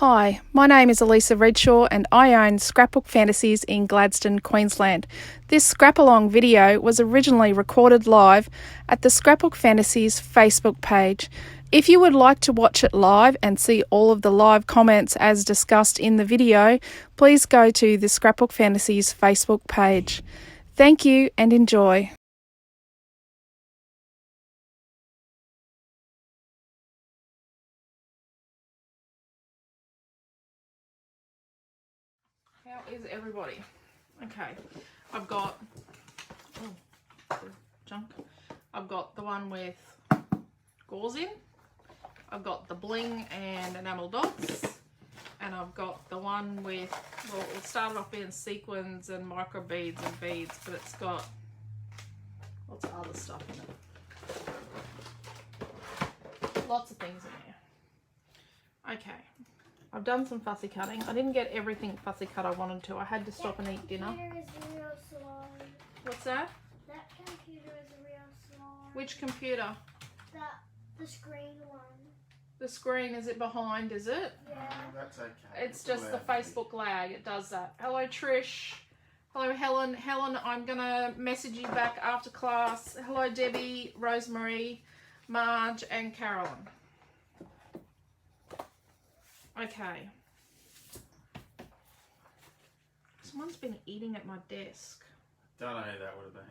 Hi, my name is Alicia Redshaw and I own Scrapbook Fantasies in Gladstone, Queensland. This scrap-along video was originally recorded live at the Scrapbook Fantasies Facebook page. If you would like to watch it live and see all of the live comments as discussed in the video, please go to the Scrapbook Fantasies Facebook page. Thank you and enjoy. How is everybody? Okay, I've got junk. I've got the one with gauze in. I've got the bling and enamel dots, and I've got the one with, well, it started off being sequins and micro beads and beads, but it's got lots of other stuff in it. Lots of things in there. Okay. I've done some fussy cutting. I didn't get everything fussy cut I wanted to. I had to stop and eat dinner. Is real slow. What's that? That computer is real slow. Which computer? The screen one. The screen, is it behind, is it? Yeah. That's okay. It's just the Facebook lag. It does that. Hello, Trish. Hello, Helen. Helen, I'm going to message you back after class. Hello, Debbie, Rosemary, Marge, and Carolyn. Okay. Someone's been eating at my desk. Don't know who that would have been.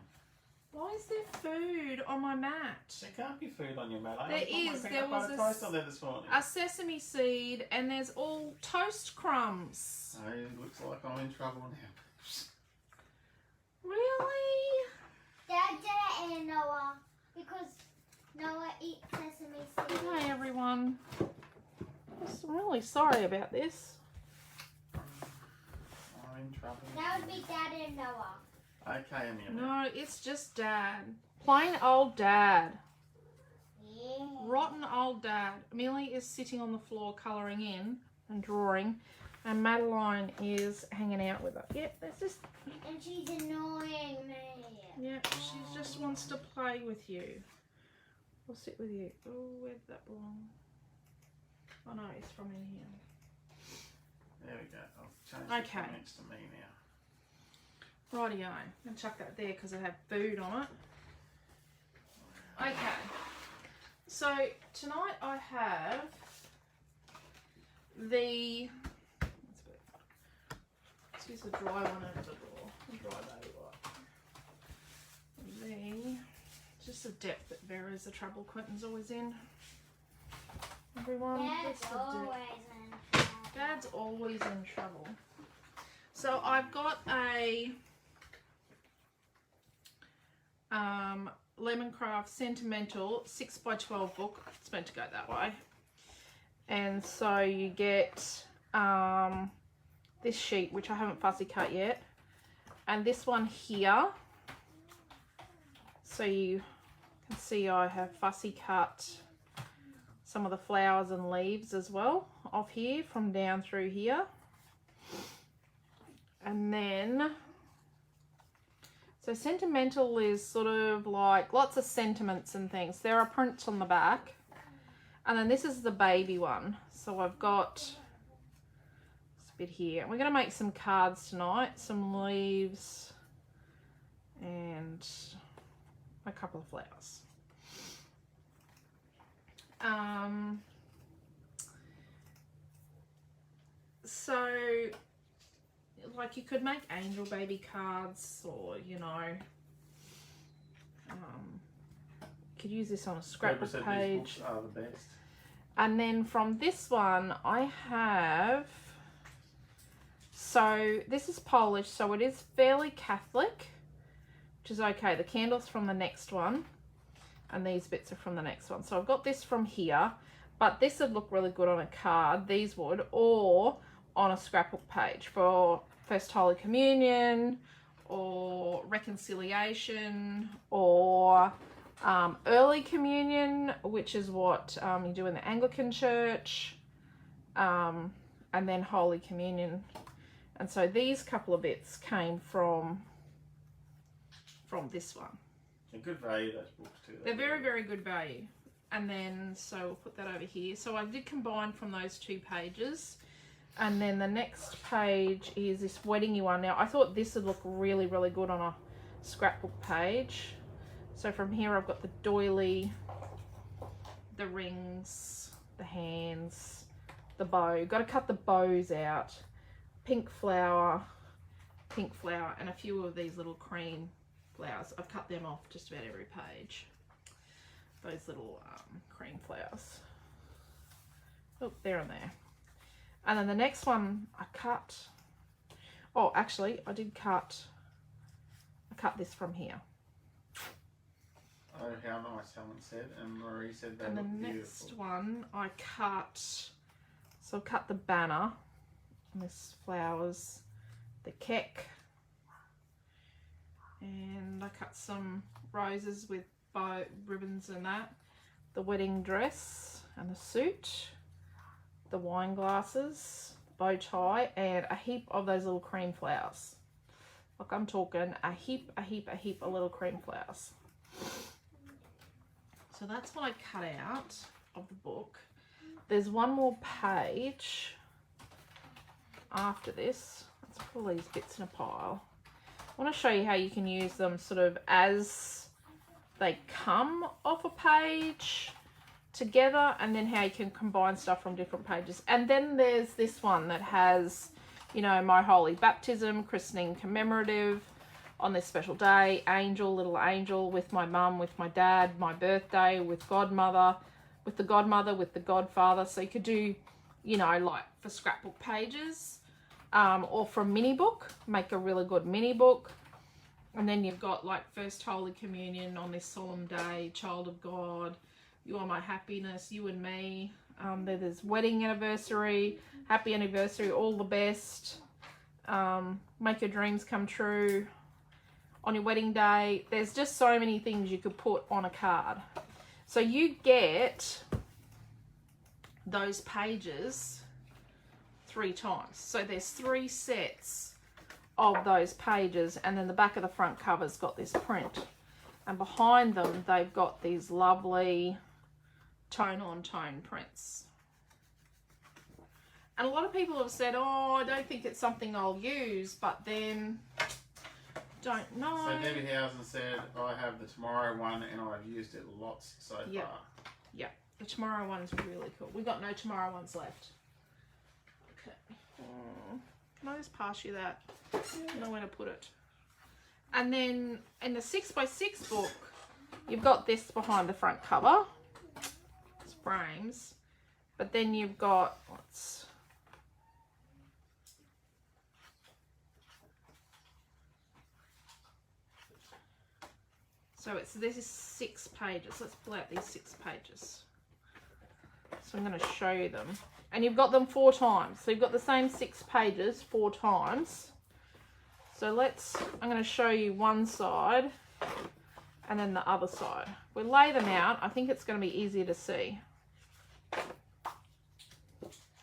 Why is there food on my mat? There can't be food on your mat. There is. There was toast on there this morning. a sesame seed and there's all toast crumbs. Oh, it looks like I'm in trouble now. Really? Dad did it and Noah because Noah eats sesame seeds. Hi everyone. I'm really sorry about this. I'm in trouble. That would be Dad and Noah. Okay, Amelia. No, it's just Dad. Plain old Dad. Yeah. Rotten old Dad. Millie is sitting on the floor colouring in and drawing, and Madeline is hanging out with her. Yep, that's just. And she's annoying me. Yep, she just wants to play with you. We'll sit with you. Oh, where did that belong? Oh no, it's from in here. There we go. I'll change the comments to me now. Rightio. I'm going to chuck that there because it had food on it. Okay. So tonight I have the, let's use the dry one over the door. The dry baby wipe. Just the depth that varies, the trouble Quentin's always in. Everyone, Dad's always in trouble. So I've got a Lemoncraft Sentimental 6x12 book. It's meant to go that way. And so you get this sheet, which I haven't fussy cut yet, and this one here. So you can see I have fussy cut some of the flowers and leaves as well off here from down through here. And then, so sentimental is sort of like lots of sentiments and things. There are prints on the back. And then this is the baby one. So I've got this bit here. We're going to make some cards tonight, some leaves and a couple of flowers. So like you could make angel baby cards, or you know, could use this on a scrapbook page. These books are the best. And then from this one I have, so this is Polish, so it is fairly Catholic, which is okay. The candle's from the next one and these bits are from the next one. So I've got this from here, but this would look really good on a card, these would, or on a scrapbook page for First Holy Communion or Reconciliation or Early Communion, which is what you do in the Anglican Church, and then Holy Communion. And so these couple of bits came from this one. They're good value, those books too. They're very, very good value. And then, so we'll put that over here. So I did combine from those two pages. And then the next page is this weddingy one. Now I thought this would look really, really good on a scrapbook page. So from here I've got the doily, the rings, the hands, the bow. Got to cut the bows out. Pink flower, and a few of these little cream flowers. I've cut them off just about every page. Those little cream flowers. Oh, there and there. And then the next one I cut. Oh, actually, I cut this from here. Oh, how nice, Helen said, and Marie said they and look the beautiful. next one I cut, so I cut the banner, and this flowers, the keck, and I cut some roses with bow ribbons and that, the wedding dress and the suit, the wine glasses, bow tie, and a heap of those little cream flowers. Like I'm talking a heap of little cream flowers. So that's what I cut out of the book. There's one more page after this. Let's put all these bits in a pile. I want to show you how you can use them sort of as they come off a page together, and then how you can combine stuff from different pages. And then there's this one that has, you know, my holy baptism, christening commemorative, on this special day, angel, little angel, with my mum, with my dad, my birthday, with godmother, with the godmother, with the godfather. So you could do, you know, like for scrapbook pages, or for a mini book, make a really good mini book. And then you've got like First Holy Communion on this solemn day, child of God, you are my happiness, you and me. There's wedding anniversary, happy anniversary, all the best, make your dreams come true. On your wedding day, there's just so many things you could put on a card. So you get those pages 3 times. So there's 3 sets of those pages, and then the back of the front cover's got this print. And behind them, they've got these lovely tone-on-tone prints. And a lot of people have said, oh, I don't think it's something I'll use, but then... don't know. So Debbie Housen said, I have the tomorrow one and I've used it lots so far. Yeah, the tomorrow one's really cool. We got no tomorrow ones left. Okay. Can I just pass you that? I know where to put it. And then in the 6x6 book, you've got this behind the front cover. It's frames. But then you've got, what's... So this is 6 pages. Let's pull out these 6 pages. So I'm going to show you them. And you've got them 4 times. So you've got the same 6 pages 4 times. So I'm going to show you one side and then the other side. We lay them out. I think it's going to be easier to see.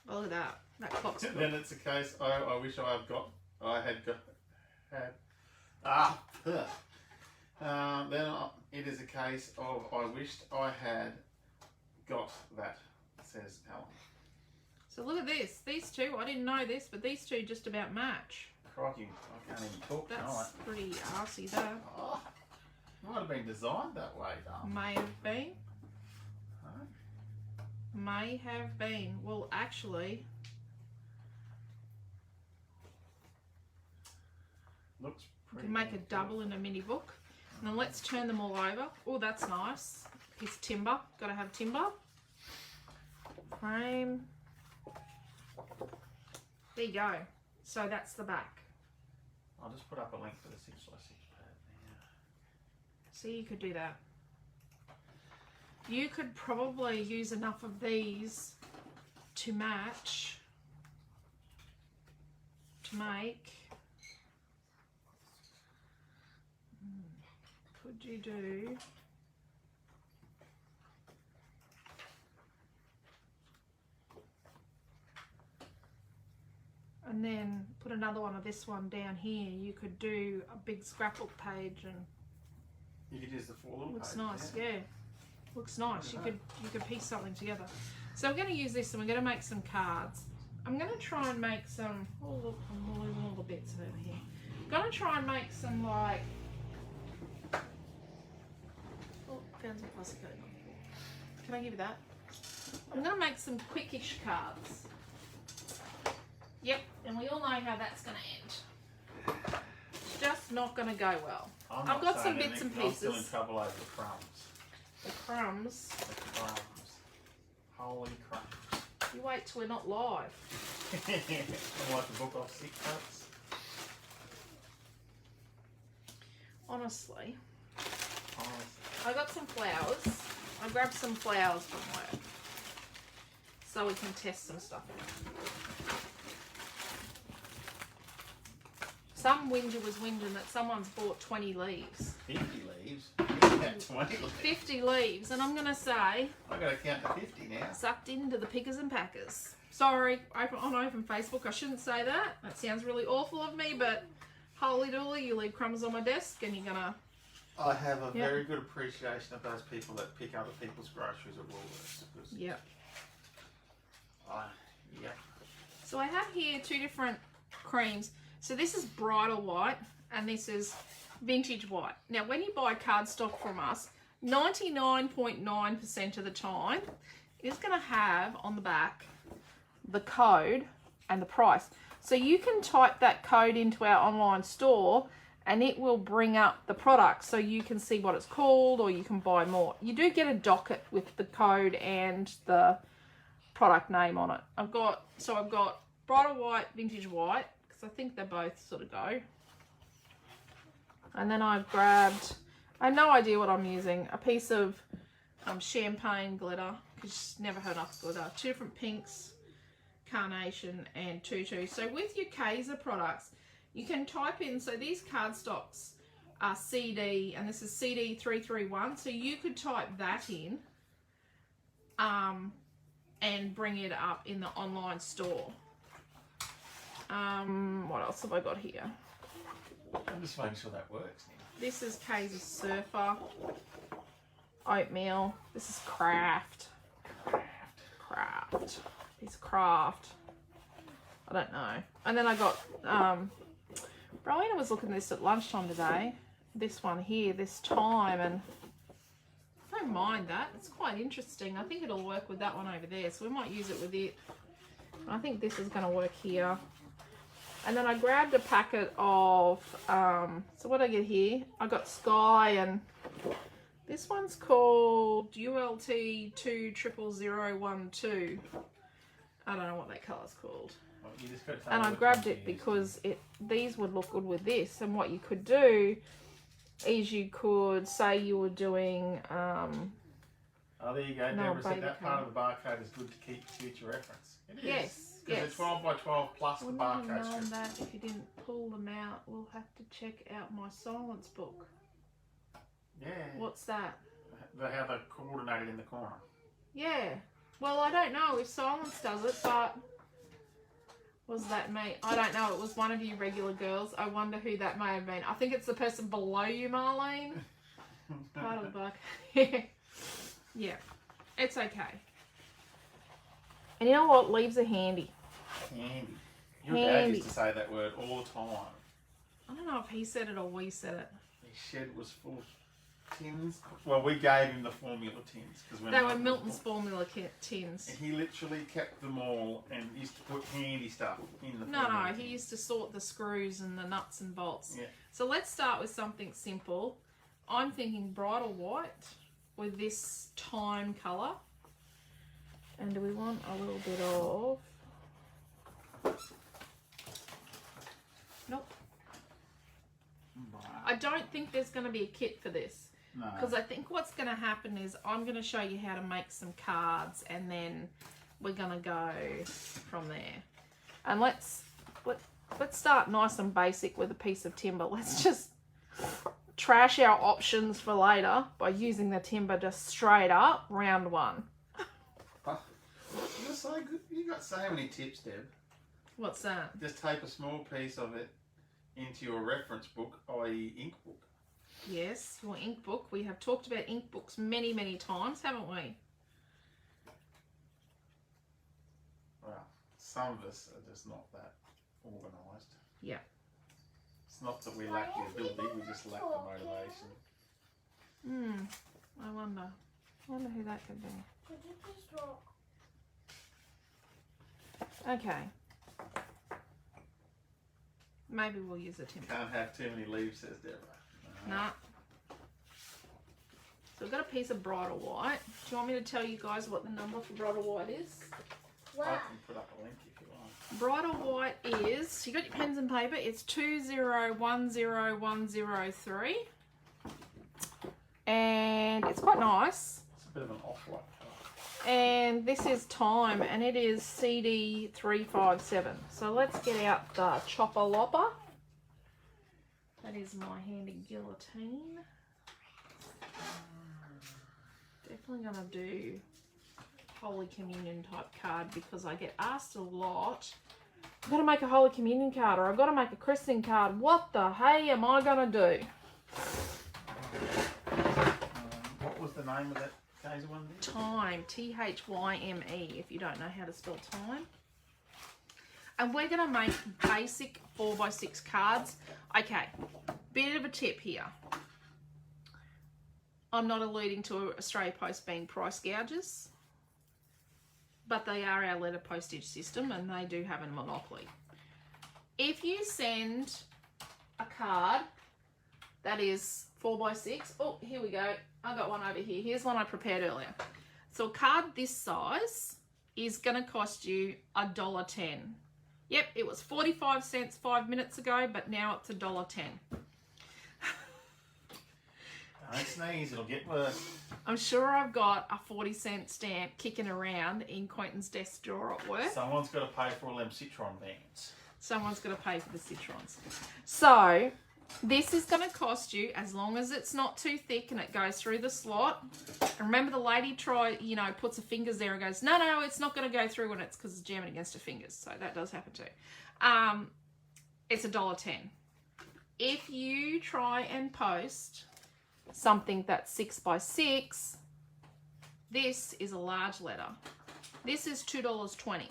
Oh, look at that. That clock's good. Then it's a case, I wish it is a case of I wished I had got that, says Helen. So look at this. These two, I didn't know this, but these two just about match. Crikey, I can't even talk tonight. That's pretty arsey though. Oh, might have been designed that way, darling. May have been. Huh? May have been. Well, actually... Looks you pretty can make a good. double in a mini book. And then let's turn them all over. Oh, that's nice. It's timber. Got to have timber. Frame. There you go. So that's the back. I'll just put up a link for the 6x6 pad now. See, you could do that. You could probably use enough of these to match, to make. Could you do? And then put another one of this one down here. You could do a big scrapbook page, and You could use the 4 little looks pages, nice. yeah. Yeah, looks nice. Look at You could piece something together. So we're going to use this, and we're going to make some cards. I'm going to try and make some, oh look, I'm losing all the bits over here. I'm going to try and make some like, oh, found some plastic coating on here. Can I give you that? I'm going to make some quickish cards. Yep, and we all know how that's going to end. It's just not going to go well. I've got some bits and pieces. I'm still in trouble over the crumbs. The crumbs. The crumbs. Holy crumbs. You wait till we're not live. I like the book off 6 cuts. Honestly, I got some flowers. I grabbed some flowers from work so we can test some stuff out. Some whinger was whinging that someone's bought 20 leaves. 50 leaves? 20 leaves. 50 leaves, and I'm going to say... I've got to count to 50 now. Sucked into the pickers and packers. Sorry, on Open Facebook, I shouldn't say that. That sounds really awful of me, but holy dooly, you leave crumbs on my desk and you're going to... I have a very good appreciation of those people that pick other people's groceries at Woolworths. Yep. Yep. So I have here 2 different creams. So this is bridal white and this is vintage white. Now when you buy cardstock from us, 99.9% of the time, it is going to have on the back the code and the price. So you can type that code into our online store and it will bring up the product so you can see what it's called or you can buy more. You do get a docket with the code and the product name on it. I've got bridal white, vintage white, because I think they both sort of go. And then I've grabbed, I have no idea what I'm using, a piece of champagne glitter, because you've never heard enough glitter. 2 different pinks, carnation and tutu. So with your Kaiser products, you can type in, so these cardstocks are CD, and this is CD 331, so you could type that in and bring it up in the online store. What else have I got here? I'm just making sure that works now. This is Kaiser Surfer, oatmeal. This is Craft. It's Craft. I don't know. And then I got, Rowena was looking at this at lunchtime today. This one here, this time, and I don't mind that. It's quite interesting. I think it'll work with that one over there, so we might use it with it. I think this is going to work here. And then I grabbed a packet of, so what did I get here? I got Sky, and this one's called ULT 2000012. I don't know what that colour's called. Well, you just got to And I grabbed it because these would look good with this. And what you could do is you could say you were doing... oh, there you go. Deborah said that part of the barcode is good to keep for future reference. It is. Yes. Because it's 12 by 12 plus the barcode Wouldn't have known strip. that if you didn't pull them out. We'll have to check out my silence book. Yeah. What's that? How they're coordinated in the corner. Yeah. Well, I don't know if silence does it, but was that me? I don't know. It was one of you regular girls. I wonder who that may have been. I think it's the person below you, Marlene. Part of the book. Yeah. It's okay. And you know what? Leaves are handy. Handy. Your dad used to say that word all the time. I don't know if he said it or we said it. His shed was full of tins. Well, we gave him the formula tins. They were Milton's formula tins. And he literally kept them all and used to put handy stuff in the No, tins. he used to sort the screws and the nuts and bolts. Yeah. So let's start with something simple. I'm thinking bridal white with this thyme colour. And do we want a little bit of... Nope. I don't think there's going to be a kit for this. No. Because I think what's going to happen is I'm going to show you how to make some cards and then we're going to go from there. And let's start nice and basic with a piece of timber. Let's just trash our options for later by using the timber just straight up, round 1. You're so good. You got so many tips, Deb. What's that? Just take a small piece of it into your reference book, i.e. ink book. Yes, your ink book. We have talked about ink books many, many times, haven't we? Well, some of us are just not that organised. Yeah. It's not that we lack the ability, we just lack the motivation. I wonder who that could be. Could you please talk? Okay. Maybe we'll use a timber. Can't have too many leaves, says Deborah. Nah. So we've got a piece of bridal white. Do you want me to tell you guys what the number for bridal white is? I can put up a link if you want. Bridal white is, you got your pens and paper, it's 2010103. And it's quite nice. It's a bit of an off-white colour. And this is time, and it is CD 357. So let's get out the chopper lopper. That is my handy guillotine. Definitely gonna do Holy Communion type card because I get asked a lot. I've got to make a Holy Communion card, or I've got to make a christening card. What the hey am I gonna do? What was the name of that Kaiser one? Time, T-H-Y-M-E, if you don't know how to spell time. And we're going to make basic 4x6 cards. Okay, bit of a tip here. I'm not alluding to Australia Post being price gouges, but they are our letter postage system and they do have a monopoly. If you send a card that is 4x6, oh, here we go. I got one over here. Here's one I prepared earlier. So a card this size is going to cost you $1.10. Yep, it was 45 cents 5 minutes ago, but now it's $1.10. Don't sneeze, it'll get worse. I'm sure I've got a 40-cent stamp kicking around in Quentin's desk drawer at work. Someone's got to pay for all them citron vans. Someone's got to pay for the citrons. So this is going to cost you, as long as it's not too thick and it goes through the slot. And remember, the lady puts her fingers there and goes, no, it's not going to go through when it's because it's jamming against her fingers. So that does happen too. It's $1.10. If you try and post something that's 6x6, this is a large letter. This is $2.20.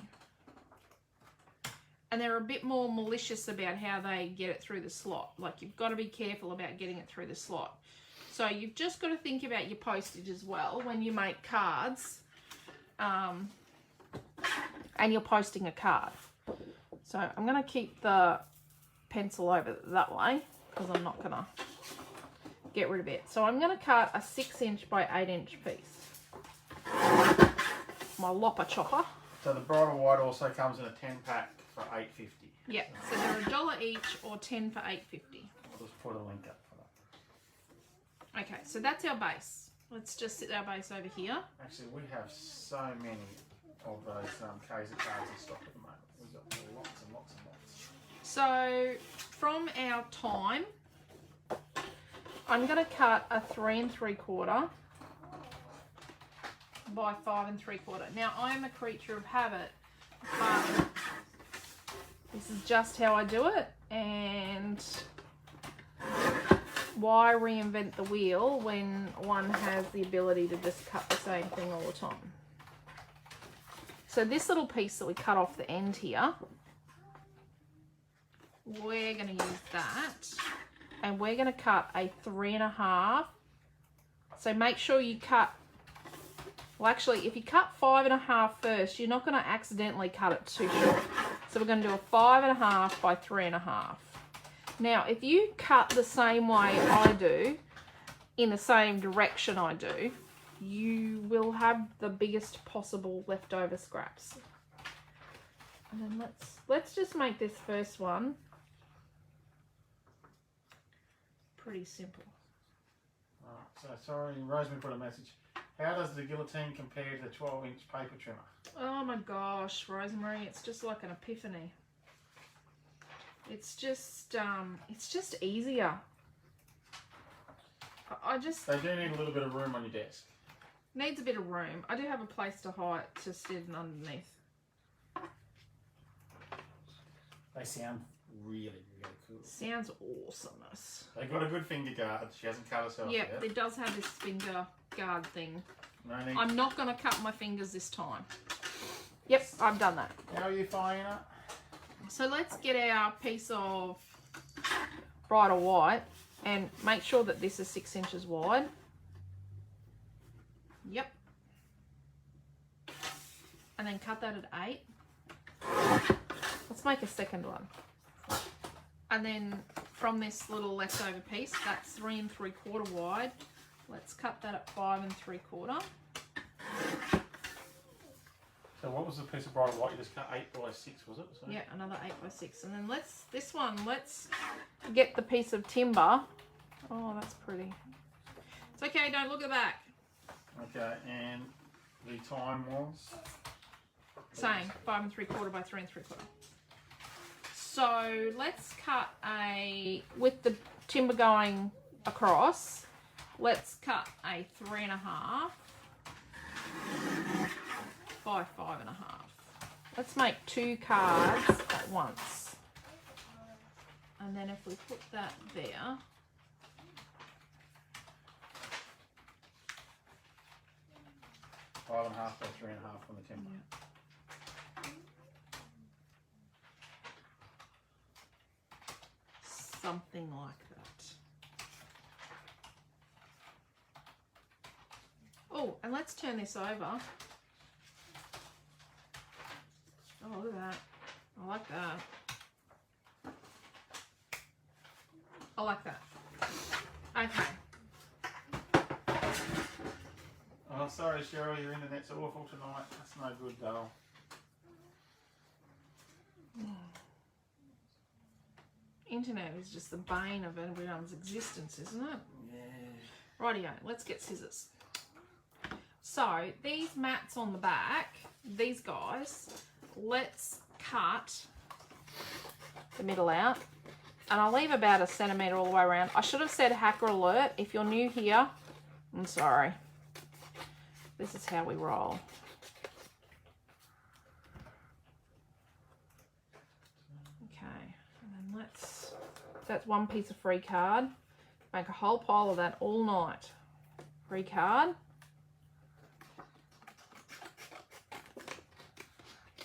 And they're a bit more malicious about how they get it through the slot. Like, you've got to be careful about getting it through the slot. So you've just got to think about your postage as well when you make cards and you're posting a card. So I'm going to keep the pencil over that way because I'm not going to get rid of it. So I'm going to cut a 6-inch by 8-inch piece. My lopper chopper. So the bridal white also comes in a 10-pack for $8.50. Yep, so they're $1 each or 10 for $8.50. I'll just put a link up for that. Okay, so that's our base. Let's just sit our base over here. Actually, we have so many of those Kaiser cards in stock at the moment. We've got lots and lots and lots. So from our time, I'm going to cut a 3 3/4 by 5 3/4. Now, I'm a creature of habit, but this is just how I do it, and why reinvent the wheel when one has the ability to just cut the same thing all the time? So this little piece that we cut off the end here, we're going to use that, and we're going to cut a 3 1/2. So make sure you cut, well, actually, if you cut 5 1/2 first, you're not going to accidentally cut it too short. So we're going to do a 5 1/2 by 3 1/2. Now, if you cut the same way I do, in the same direction I do, you will have the biggest possible leftover scraps. And then let's just make this first one pretty simple. Alright, so sorry, Rosemary put a message. How does the guillotine compare to the 12-inch paper trimmer? Oh my gosh, Rosemary, it's just like an epiphany. It's just easier. They do need a little bit of room on your desk. Needs a bit of room. I do have a place to hide, to sit underneath. They sound really, really cool. Sounds awesomeness. They got a good finger guard. She hasn't cut herself yet. Yep, it does have this finger guard thing. No need. I'm not going to cut my fingers this time. Yep, I've done that. How are you finding it? So let's get our piece of brighter white and make sure that this is 6 inches wide. Yep. And then cut that at 8. Let's make a second one. And then from this little leftover piece, that's 3 3/4 wide. Let's cut that at 5 3/4. So what was the piece of brighter white you just cut? 8 by 6, was it? So? Yeah, another 8 by 6. And then let's get the piece of timber. Oh, that's pretty. It's okay, don't look at the back. Okay, and the time was? Same, 5 3/4 by 3 3/4. So let's cut with the timber going across, let's cut a 3 1/2 by 5 1/2. Let's make 2 cards at once. And then if we put that there, Five and a half by 3 1/2 on the timber. yeah. Something like that. Oh, and let's turn this over. Oh, look at that. I like that. I like that. Okay. Oh, sorry, Cheryl, your internet's awful tonight. That's no good, though. Internet is just the bane of everyone's existence, isn't it? Yeah. Rightio, let's get scissors. So, these mats on the back, these guys, let's cut the middle out. And I'll leave about 1 centimetre all the way around. I should have said hacker alert. If you're new here, I'm sorry. This is how we roll. Okay, and then that's 1 piece of free card. Make a whole pile of that all night. Free card.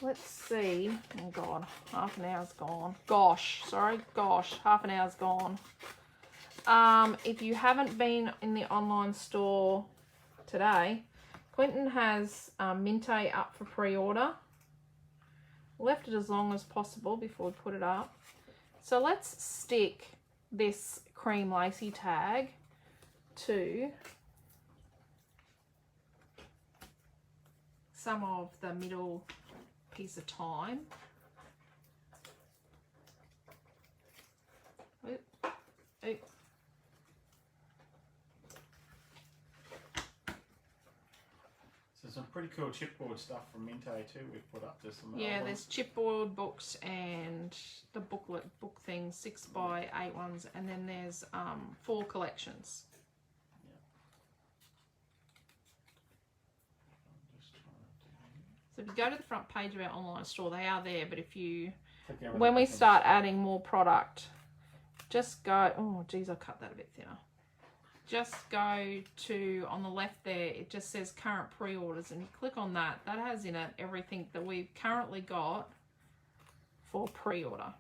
Let's see. Oh God, half an hour's gone. Gosh, half an hour's gone. If you haven't been in the online store today, Quentin has Minte up for pre-order. Left it as long as possible before we put it up. So let's stick this cream lacy tag to some of the middle piece of time. Oop, oop. So some pretty cool chipboard stuff from Minte too we've put up just some Yeah, there's chipboard books and the book things, 6 by 8 ones, and then there's 4 collections. So if you go to the front page of our online store, they are there, but if you, when we start adding more product, just go, oh geez, I cut that a bit thinner. Just go to, on the left there, it just says current pre-orders, and you click on that. That has in it everything that we've currently got for pre-order.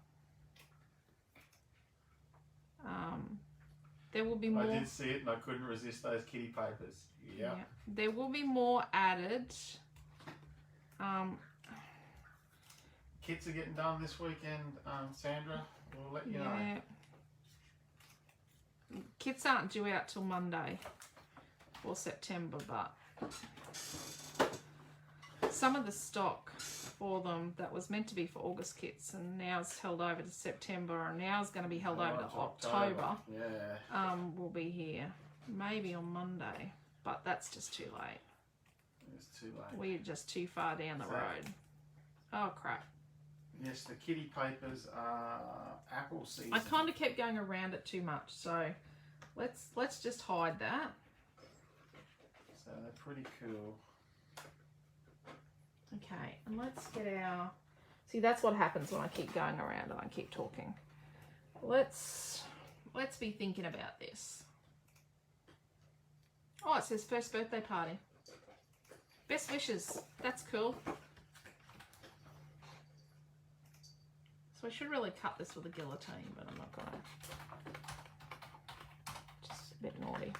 There will be more. I did see it and I couldn't resist those kitty papers. Yep. Yeah. There will be more added. Kits are getting done this weekend, Sandra. We'll let you know. Kits aren't due out till Monday for September, but some of the stock for them that was meant to be for August kits and now it's held over to September and now it's going to be held over to October. Yeah. Will be here maybe on Monday, but that's just too late. It's too late. We're just too far down the road. Oh crap. Yes, the kitty papers are apple season. I kind of kept going around it too much, so let's just hide that. So they're pretty cool. Okay, and let's get our... See, that's what happens when I keep going around and I keep talking. Let's be thinking about this. Oh, it says first birthday party. Best wishes. That's cool. So I should really cut this with a guillotine, but I'm not gonna. Just a bit naughty.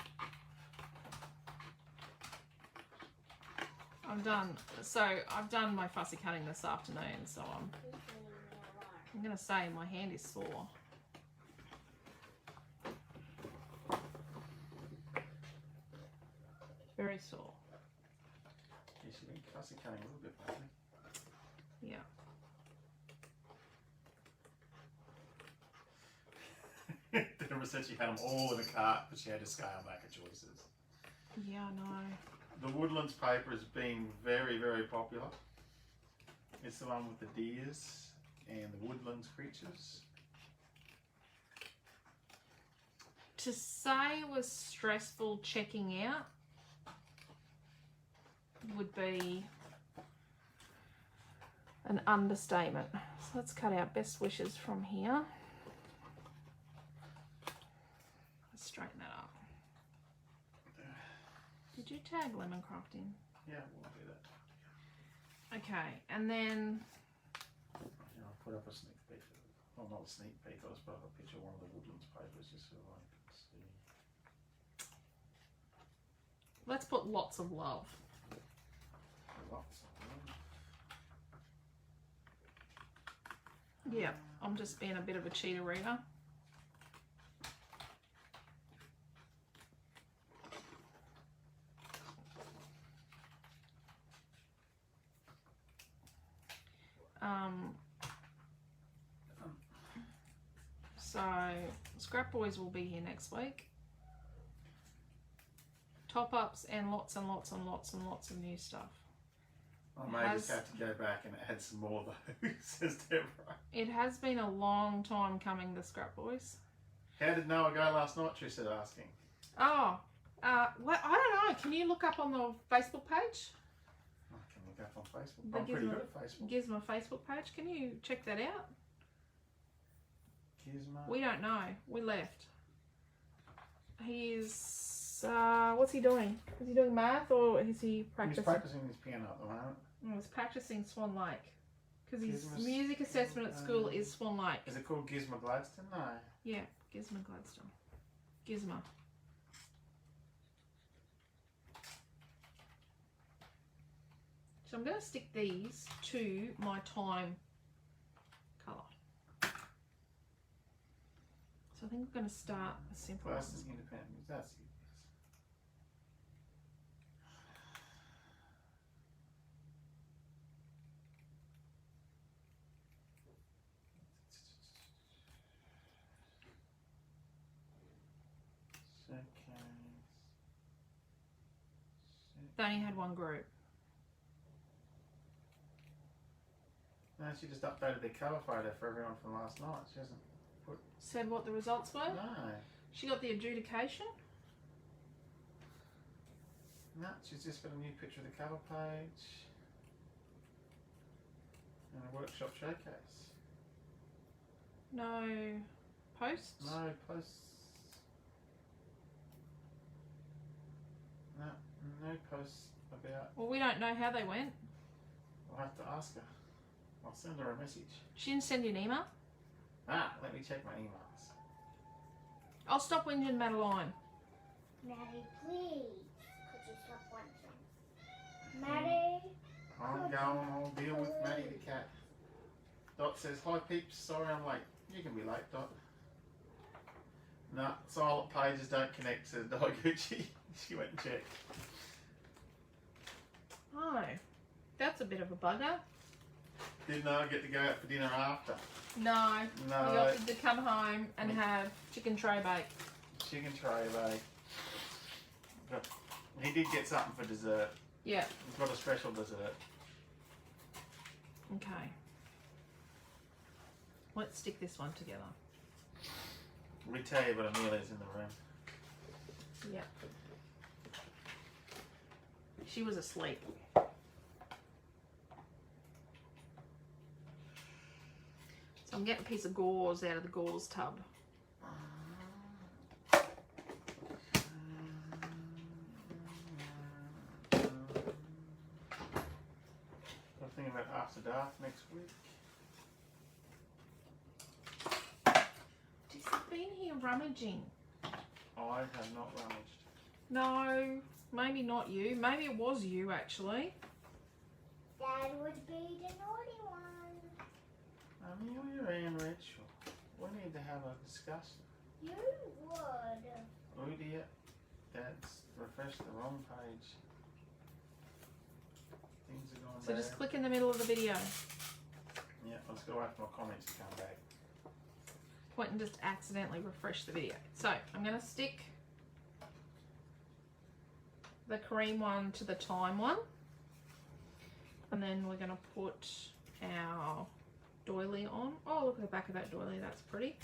I'm done. So I've done my fussy cutting this afternoon, so I'm gonna say my hand is sore. Very sore. You should be fussy cutting a little bit lately. Yeah. Deborah said she had them all in a cart, but she had to scale back her choices. Yeah, I know. The Woodlands paper has been very, very popular. It's the one with the deers and the woodlands creatures. To say it was stressful checking out would be an understatement. So let's cut out best wishes from here. Let's straighten that up. Did you tag Lemoncraft in? Yeah, we'll do that. Okay, and then Yeah, I'll put up a sneak peek. Well, not a sneak peek, I'll just put up a picture of one of the woodlands papers just so I can see. let's put lots of love. Lots of them. Yeah, I'm just being a bit of a cheater reader. So Scrap Boys will be here next week. Top ups and lots and lots and lots and lots of new stuff. I may just have to go back and add some more of those, says Deborah. It has been a long time coming, the Scrap Boys. How did Noah go last night? She said, asking. Oh, well, I don't know. Can you look up on the Facebook page? I can look up on Facebook. I'm pretty good at Facebook. Gizmo Facebook page. Can you check that out? Gizmo. We don't know. We left. He's what's he doing? Is he doing math or is he practicing? He's practicing his piano at the moment. He's practicing Swan Lake because his Gizmo's- music assessment at school is Swan Lake. Is it called Gizmo Gladstone? No. Yeah, Gizmo Gladstone. Gizmo. So I'm going to stick these to my time colour. So I think we're going to start a simple one. First is independent. That's it. They only had one group. No, she just updated the cover photo for everyone from last night. She hasn't put. Said what the results were? No. She got the adjudication. No, she's just got a new picture of the cover page. And a workshop showcase. No posts. No posts. No, no posts about. Well, we don't know how they went. I'll have to ask her. I'll send her a message. She didn't send you an email. Let me check my emails. I'll stop whinging, Madeline. Maddie, please. Could you stop watching? Maddie? I'm going, I'll deal with Maddie the cat. Dot says, hi peeps, sorry I'm late. You can be late, Dot. No, silent pages don't connect, says Gucci. She went and checked. Oh, that's a bit of a bugger. Didn't I get to go out for dinner after? No. No. We opted to come home and have chicken tray bake. Chicken tray bake. But he did get something for dessert. Yeah. He's got a special dessert. Okay. Let's stick this one together. We tell you, but Amelia's in the room. Yeah. She was asleep. So I'm getting a piece of gauze out of the gauze tub. I'm thinking about After Dark next week. you're rummaging. I have not rummaged. No, maybe not you. Maybe it was you, actually. Dad would be the naughty one. You're Anne Redshaw. We need to have a discussion. You would. Oh dear, that's refreshed the wrong page. Things are going So bad. just click in the middle of the video. Yeah, let's go wait for my comments to come back. Quentin just accidentally refreshed the video. So I'm going to stick the cream one to the thyme one. And then we're going to put our doily on. Oh, look at the back of that doily. That's pretty.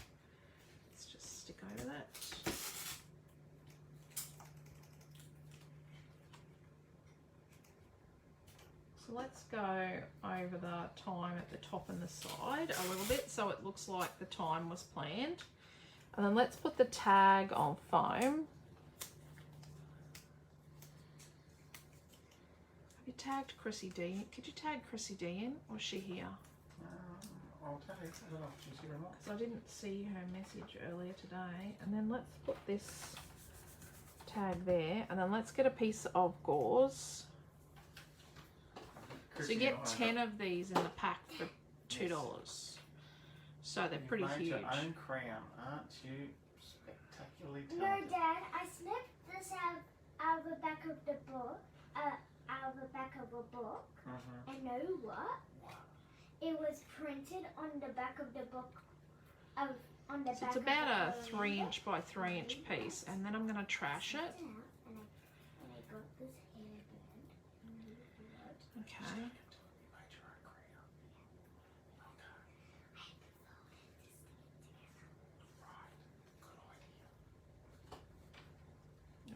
Let's just stick over that. So let's go over the thyme at the top and the side a little bit so it looks like the thyme was planned. And then let's put the tag on foam. Have you tagged Chrissy D? Could you tag Chrissy D in? Or is she here? I'll tell you, I don't know if she's here or not. Because I didn't see her message earlier today. And then let's put this tag there. And then let's get a piece of gauze. So you get 10 of these in the pack for $2. So they're pretty huge. Your own crown, aren't you spectacularly No, talented? Dad, I snipped this out of the back of the book. Out of the back of a book. And know what? It was printed on the back of the book. On the So back it's about a of the 3-inch by 3-inch piece. And then I'm going to trash it. And I got this hairband. Okay.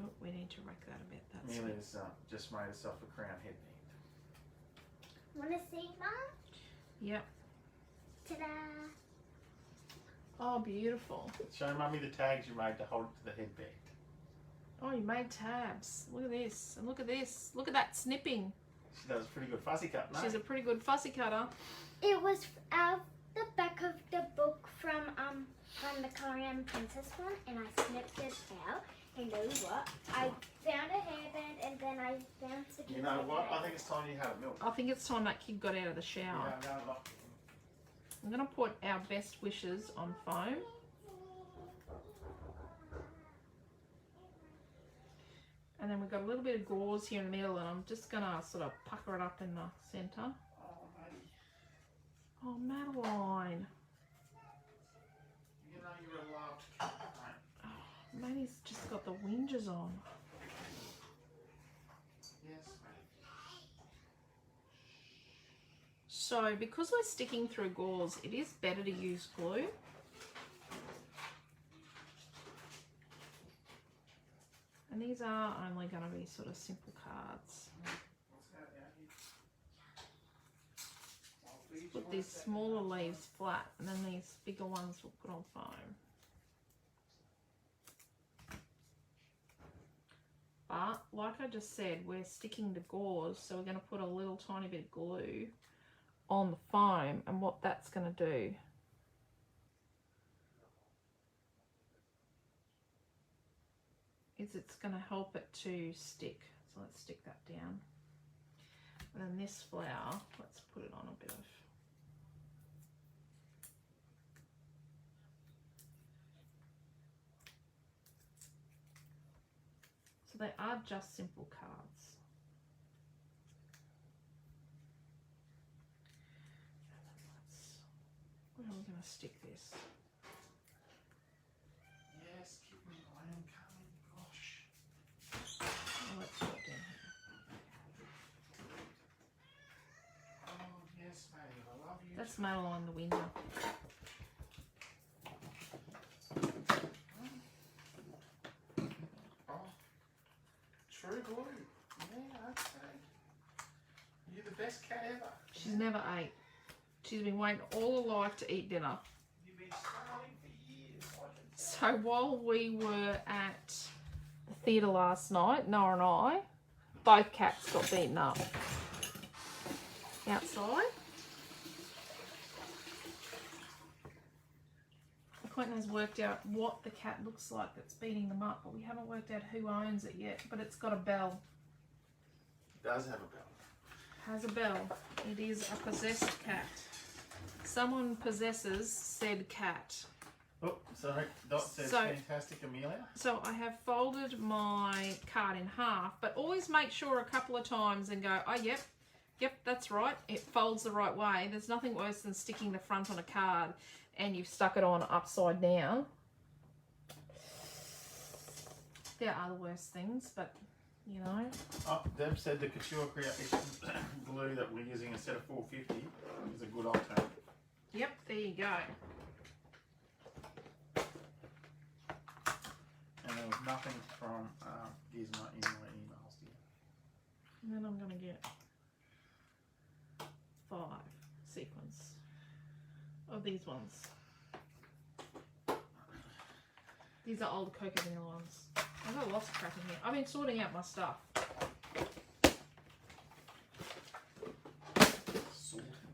Oh, we need to rack that a bit. That's Amelia's just made herself a crown headband. Wanna see, Mum? Yep. Ta-da! Oh, beautiful. Show Mummy the tags you made to hold it to the headband. Oh, you made tabs. Look at this. And look at this. Look at that snipping. She does a pretty good fussy cut, mate. She's a pretty good fussy cutter. It was out the back of the book from the Korean princess one, and I snipped it out. And know what? I found a hairband, and then I found some. You know what? I think it's time you had a milk. I think it's time that kid got out of the shower. Yeah, no, not. I'm going to put our best wishes on foam. And then we've got a little bit of gauze here in the middle, and I'm just going to sort of pucker it up in the centre. Oh, Maddie. Oh, Madeline. You know you're allowed to cut, mate. Oh, Maddie's just got the whinges on. Yes, mate. So, because we're sticking through gauze, it is better to use glue. And these are only going to be sort of simple cards. Put these smaller leaves flat, and then these bigger ones we'll put on foam. But, like I just said, we're sticking to gauze, so we're going to put a little tiny bit of glue on the foam, and what that's going to do is it's going to help it to stick. So let's stick that down. And then this flower, let's put it on a bit of. So they are just simple cards. And then where are we going to stick this? Yes, keep me. I am coming. Gosh. Oh, let's put it down here. Oh, yes, Maddie. I love you. That's Madeline the window. Oh, true glue. Yeah, okay. You're the best cat ever. She's never ate. She's been waiting all her life to eat dinner. You've been starving for years. I can tell. So while we were at the theatre last night, Noah and I, both cats got beaten up outside. Quentin has worked out what the cat looks like that's beating them up, but we haven't worked out who owns it yet. But it's got a bell. It does have a bell. Has a bell. It is a possessed cat. Someone possesses said cat. Oh, sorry. Dot says fantastic, Amelia. So I have folded my card in half, but always make sure a couple of times and go, oh, yep, that's right. It folds the right way. There's nothing worse than sticking the front on a card and you've stuck it on upside down. There are the worst things, but you know. Oh, Deb said the Couture Creation glue that we're using instead of 450 is a good alternative. Yep, there you go. And there was nothing from Gizmo in my emails here. And then I'm going to get 5 sequins of these ones. These are old Cocoa Vanilla ones. I've got lots of crap in here. I've been sorting out my stuff.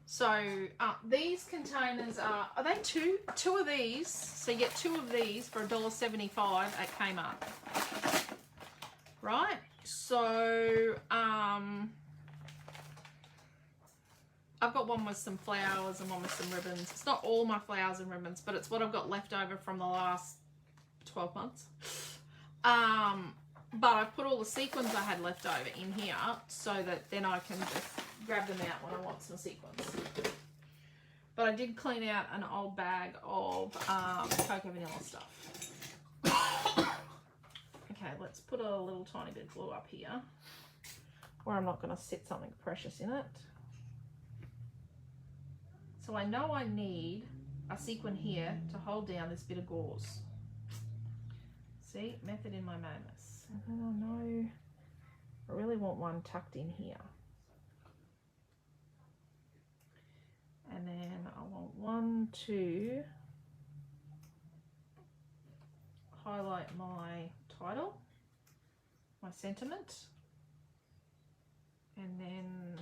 So these containers are they two of these? So you get 2 of these for $1.75 at Kmart. Right? So I've got one with some flowers and one with some ribbons. It's not all my flowers and ribbons, but it's what I've got left over from the last 12 months. But I put all the sequins I had left over in here so that then I can just grab them out when I want some sequins. But I did clean out an old bag of Cocoa Vanilla stuff. Okay, let's put a little tiny bit of glue up here where I'm not going to sit something precious in it. So I know I need a sequin here to hold down this bit of gauze. See, method in my madness. Oh no, I really want one tucked in here. And then I want one to highlight my title, my sentiment, and then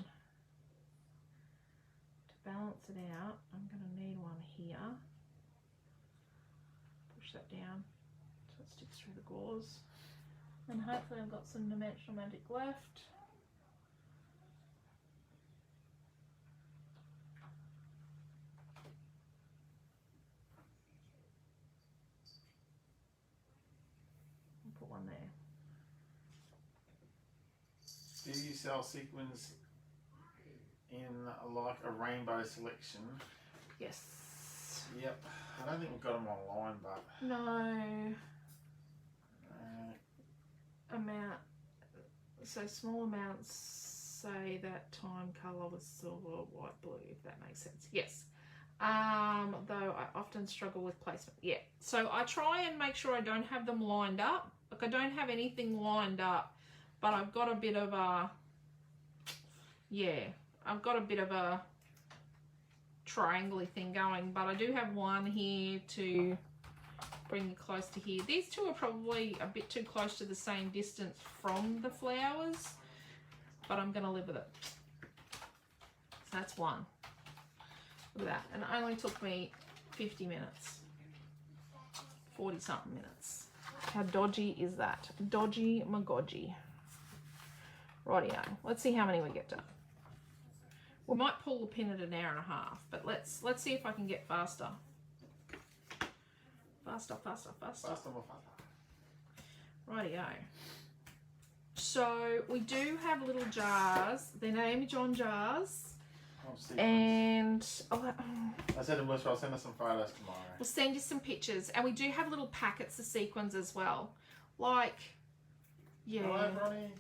to balance it out, I'm going to need one here. Push that down so it sticks through the gauze. And hopefully I've got some Dimensional Magic left. I'll put one there. Do you sell sequins in like a rainbow selection? Yes. Yep. I don't think we've got them online, but No. Amount, so small amounts say that time colour was silver, white, blue, if that makes sense. Yes. Though I often struggle with placement. Yeah. So I try and make sure I don't have them lined up. Like I don't have anything lined up, but I've got a bit of a, I've got a bit of a triangle-y thing going, but I do have one here to bring you close to here. These two are probably a bit too close to the same distance from the flowers, but I'm going to live with it. So that's one. Look at that. And it only took me 50 minutes. 40 something minutes. How dodgy is that? Dodgy magodgy. Rightio. Let's see how many we get done. We might pull the pin at an hour and a half, but let's see if I can get faster. Faster. Rightio. So we do have little jars. They're Naomi John jars. And I said to Melissa, I'll send her some photos tomorrow. We'll send you some pictures. And we do have little packets of sequins as well. Like, yeah. Hello, Bronnie.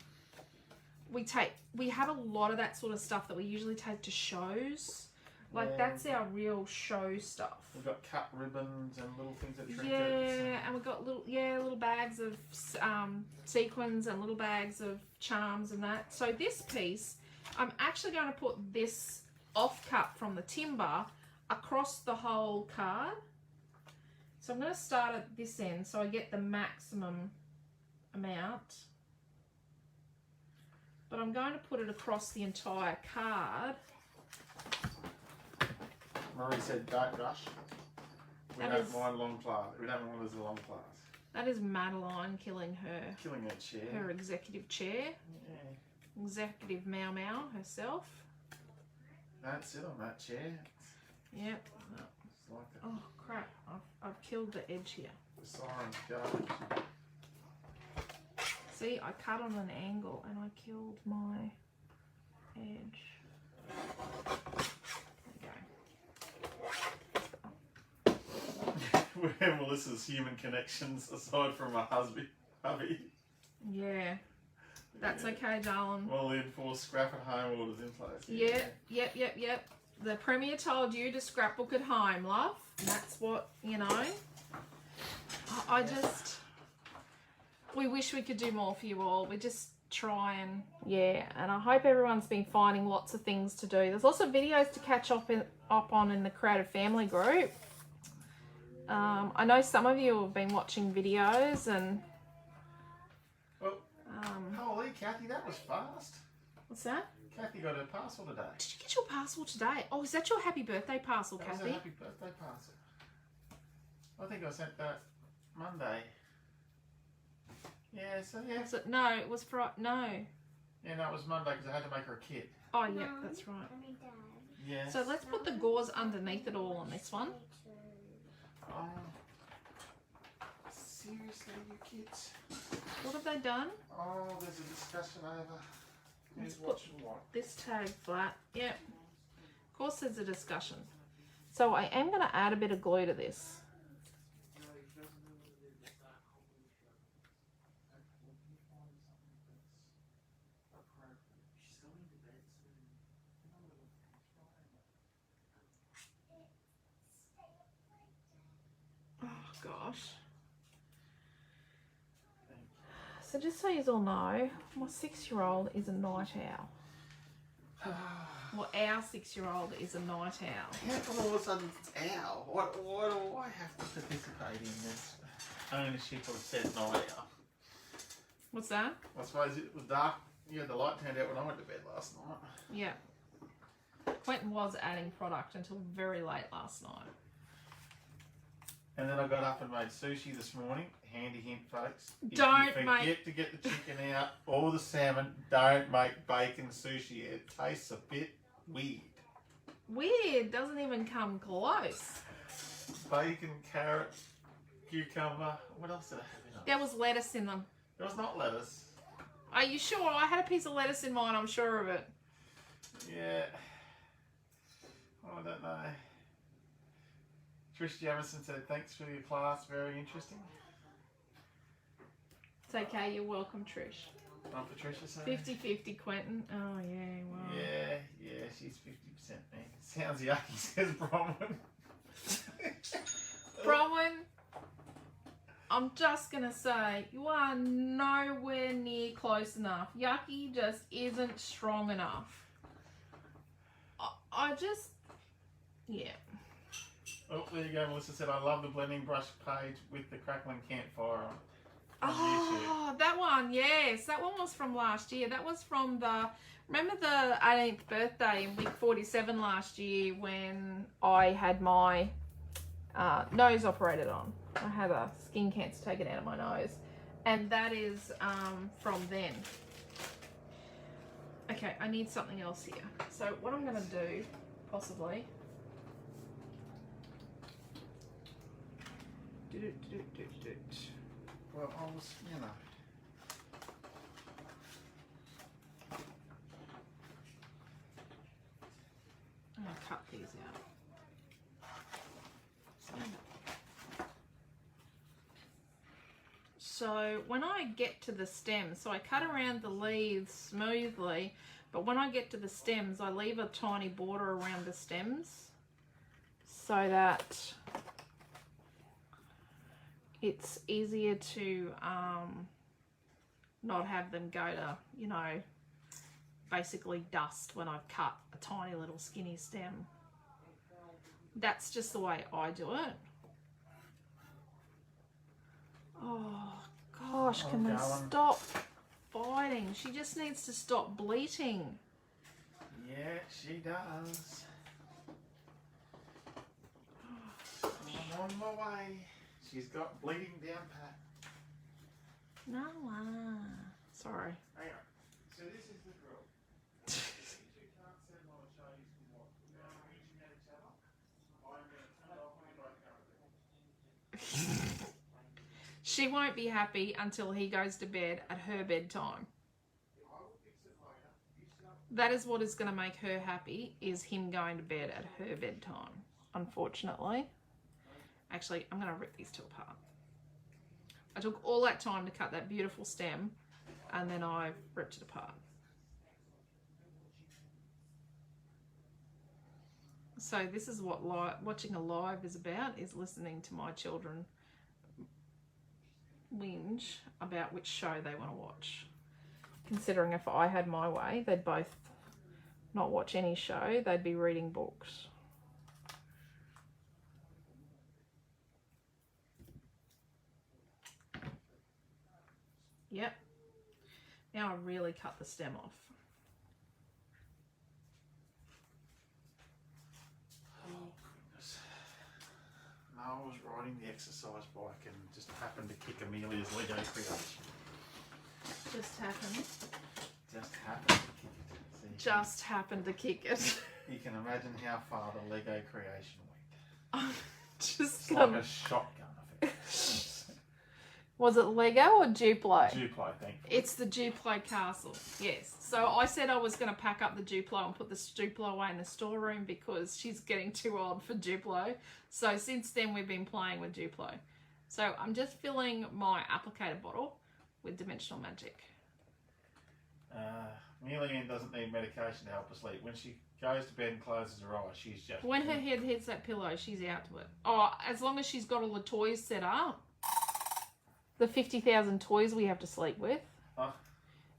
We have a lot of that sort of stuff that we usually take to shows. Like, that's our real show stuff. We've got cut ribbons and little things that trinkets. Yeah, and we've got little bags of sequins and little bags of charms and that. So this piece, I'm actually going to put this offcut from the timber across the whole card. So I'm going to start at this end so I get the maximum amount. But I'm going to put it across the entire card. Marie said, don't rush. We That don't is- mind long class. We don't mind as a long class. That is Madeline killing Killing her chair. her executive chair. Yeah. Executive Mau Mau herself. Don't sit on that chair. Yep. It's like Oh crap! I've killed the edge here. the siren's garbage. See, I cut on an angle and I killed my edge. There you go. Where Melissa's human connections aside from her hubby. Yeah. That's okay, darling. Well, the enforced scrap at home orders in place. Yep. The Premier told you to scrapbook at home, love. And that's what, you know. I just... We wish we could do more for you all. We just try and... Yeah, and I hope everyone's been finding lots of things to do. There's lots of videos to catch up on in the Creative Family group. I know some of you have been watching videos and... Well, holy, Kathy, that was fast. What's that? Kathy got her parcel today. Did you get your parcel today? Oh, is that your happy birthday parcel, That was Kathy? a happy birthday parcel. I think I sent that Monday. Yeah, so yeah. Was it? No, it was Friday. No. Yeah, no, it was Monday because I had to make her a kit. Oh, yeah, Mum, that's right. I mean, Dad. Yeah. So let's put the gauze underneath it all on this one. Oh, seriously, you kids? What have they done? Oh, there's a discussion over who's Let's put watching what. this tag flat. Yep. Of course there's a discussion. So I am going to add a bit of glue to this. Oh gosh. So just so you all know, my 6-year-old is a night owl. Well, our 6-year-old is a night owl. How come all of a sudden it's owl? Why do I have to participate in this ownership of said night owl? What's that? I suppose it was dark. Yeah, the light turned out when I went to bed last night. Yeah. Quentin was adding product until very late last night. And then I got up and made sushi this morning. Handy hint, folks. If Don't you forget make- to get the chicken out or the salmon, don't make bacon sushi. It tastes a bit weird. Weird, doesn't even come close. Bacon, carrot, cucumber. What else did I have in it? There was lettuce in them. There was not lettuce. Are you sure? I had a piece of lettuce in mine, I'm sure of it. Yeah. I don't know. Trish Jamison said, thanks for your class, very interesting. It's okay, you're welcome, Trish. Not Patricia saying? 50-50, Quentin. Oh, yeah, wow. Yeah, she's 50% me. Sounds yucky, says Bronwyn. Bronwyn, I'm just going to say, you are nowhere near close enough. Yucky just isn't strong enough. I just, yeah. Oh, there you go. Melissa said, I love the blending brush page with the crackling campfire on. Oh, that one, yes. That one was from last year. That was from remember the 18th birthday in week 47 last year when I had my nose operated on. I had a skin cancer taken out of my nose. And that is from then. Okay, I need something else here. So what I'm going to do, possibly... Well, I was, you know. I'm going to cut these out. So when I get to the stems, so I cut around the leaves smoothly, but when I get to the stems, I leave a tiny border around the stems so that it's easier to not have them go to, you know, basically dust when I've cut a tiny little skinny stem. That's just the way I do it. Oh gosh, can they stop fighting? She just needs to stop bleating. Yeah, she does. Come on, away. She's got bleeding down pat. No, sorry. Hang on. So this is the drill. You two can't settle on a show you can watch. Now we're reaching at each other. I'm going to turn it off when you both go. She won't be happy until he goes to bed at her bedtime. I will fix it later. You start. That is what is going to make her happy, is him going to bed at her bedtime, unfortunately. Actually, I'm going to rip these two apart. I took all that time to cut that beautiful stem, and then I ripped it apart. So this is what watching a live is about, is listening to my children whinge about which show they want to watch. Considering if I had my way, they'd both not watch any show, they'd be reading books. Yep. Now I really cut the stem off. Oh, goodness. Noah was riding the exercise bike and just happened to kick Amelia's Lego creation. Just happened. Just happened to kick it. So Just happened to kick it. you can imagine how far the Lego creation went. Just It's come. like a shotgun effect. Was it Lego or Duplo? Duplo, thankfully. It's the Duplo castle, yes. So I said I was going to pack up the Duplo and put the Duplo away in the storeroom because she's getting too old for Duplo. So since then we've been playing with Duplo. So I'm just filling my applicator bottle with Dimensional Magic. Amelia doesn't need medication to help her sleep. When she goes to bed and closes her eyes, she's just... When her head hits that pillow, she's out to it. Oh, as long as she's got all the toys set up. The 50,000 toys we have to sleep with. Oh.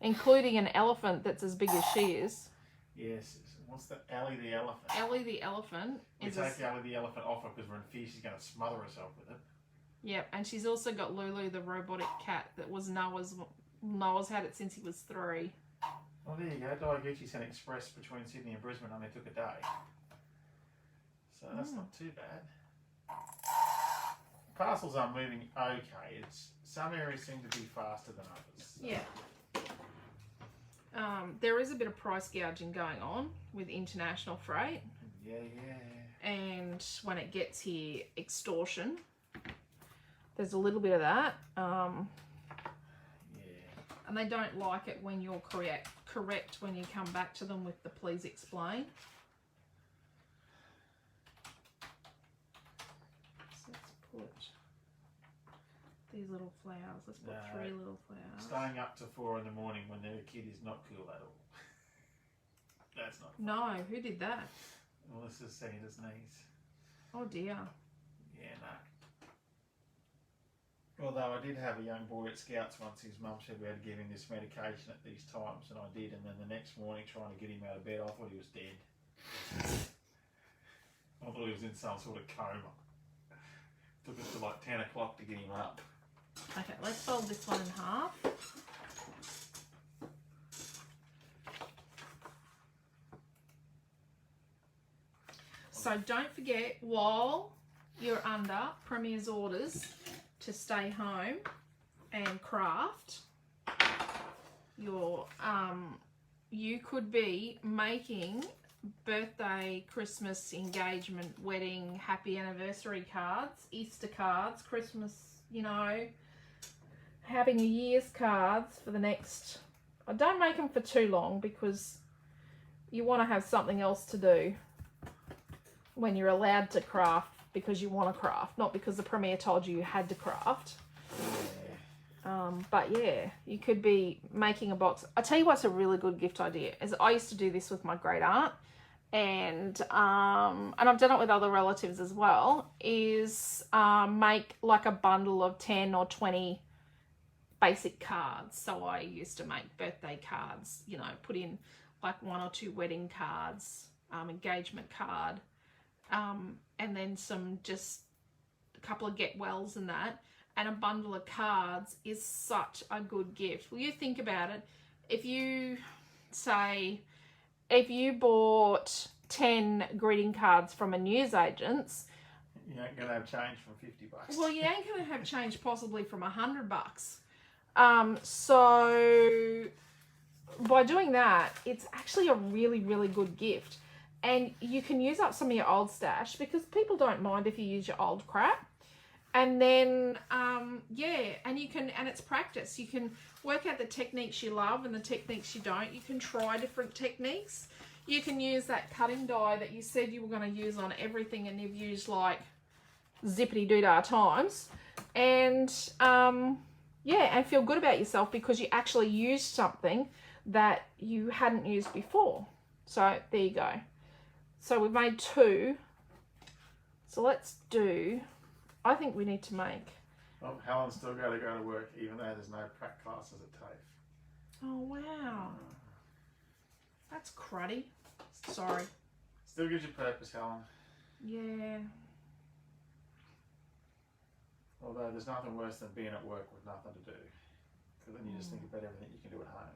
Including an elephant that's as big as she is. Yes. What's the Ellie the elephant? Ellie the elephant. We take Ellie the elephant off her because we're in fear she's going to smother herself with it. Yep, and she's also got Lulu the robotic cat that was Noah's had it since he was 3. Well, there you go. Daiiguchi sent express between Sydney and Brisbane only took a day. So that's not too bad. Parcels are moving okay. Some areas seem to be faster than others. Yeah. There is a bit of price gouging going on with international freight. Yeah. And when it gets here, extortion. There's a little bit of that. And they don't like it when you're correct when you come back to them with the please explain. So let's put these little flowers. Let's put 3 little flowers. Staying up to 4 in the morning when they're a kid is not cool at all. That's not fun. No, who did that? Melissa's Santa's niece. Oh dear. Yeah, no. Although I did have a young boy at Scouts once, his mum said we had to give him this medication at these times, and I did, and then the next morning trying to get him out of bed, I thought he was dead. I thought he was in some sort of coma. Took us to like 10 o'clock to get him up. Okay, let's fold this one in half. So don't forget, while you're under Premier's orders to stay home and craft, you could be making birthday, Christmas, engagement, wedding, happy anniversary cards, Easter cards, Christmas, Happy New Year's cards for the next... Don't make them for too long because you want to have something else to do when you're allowed to craft because you want to craft, not because the Premier told you had to craft. But yeah, you could be making a box. I'll tell you what's a really good gift idea is I used to do this with my great aunt and I've done it with other relatives as well, is make like a bundle of 10 or 20 basic cards. So I used to make birthday cards, put in like 1 or 2 wedding cards, engagement card, and then just a couple of get wells and that, and a bundle of cards is such a good gift. Well, you think about it, if you bought 10 greeting cards from a newsagent's, You ain't gonna have change from $50. Well, you ain't going to have change possibly from $100. So by doing that, it's actually a really, really good gift. And you can use up some of your old stash because people don't mind if you use your old crap. And then, yeah, and you can, and it's practice. You can work out the techniques you love and the techniques you don't. You can try different techniques. You can use that cutting die that you said you were going to use on everything and you've used like zippity-doo-dah times. And, yeah, and feel good about yourself because you actually used something that you hadn't used before. So, there you go. So, we've made 2. So, let's do... I think we need to make... Well, Helen's still got to go to work even though there's no prac classes at TAFE. Oh, wow. That's cruddy. Sorry. Still gives you purpose, Helen. Yeah. Although there's nothing worse than being at work with nothing to do. Because then you just think about everything you can do at home.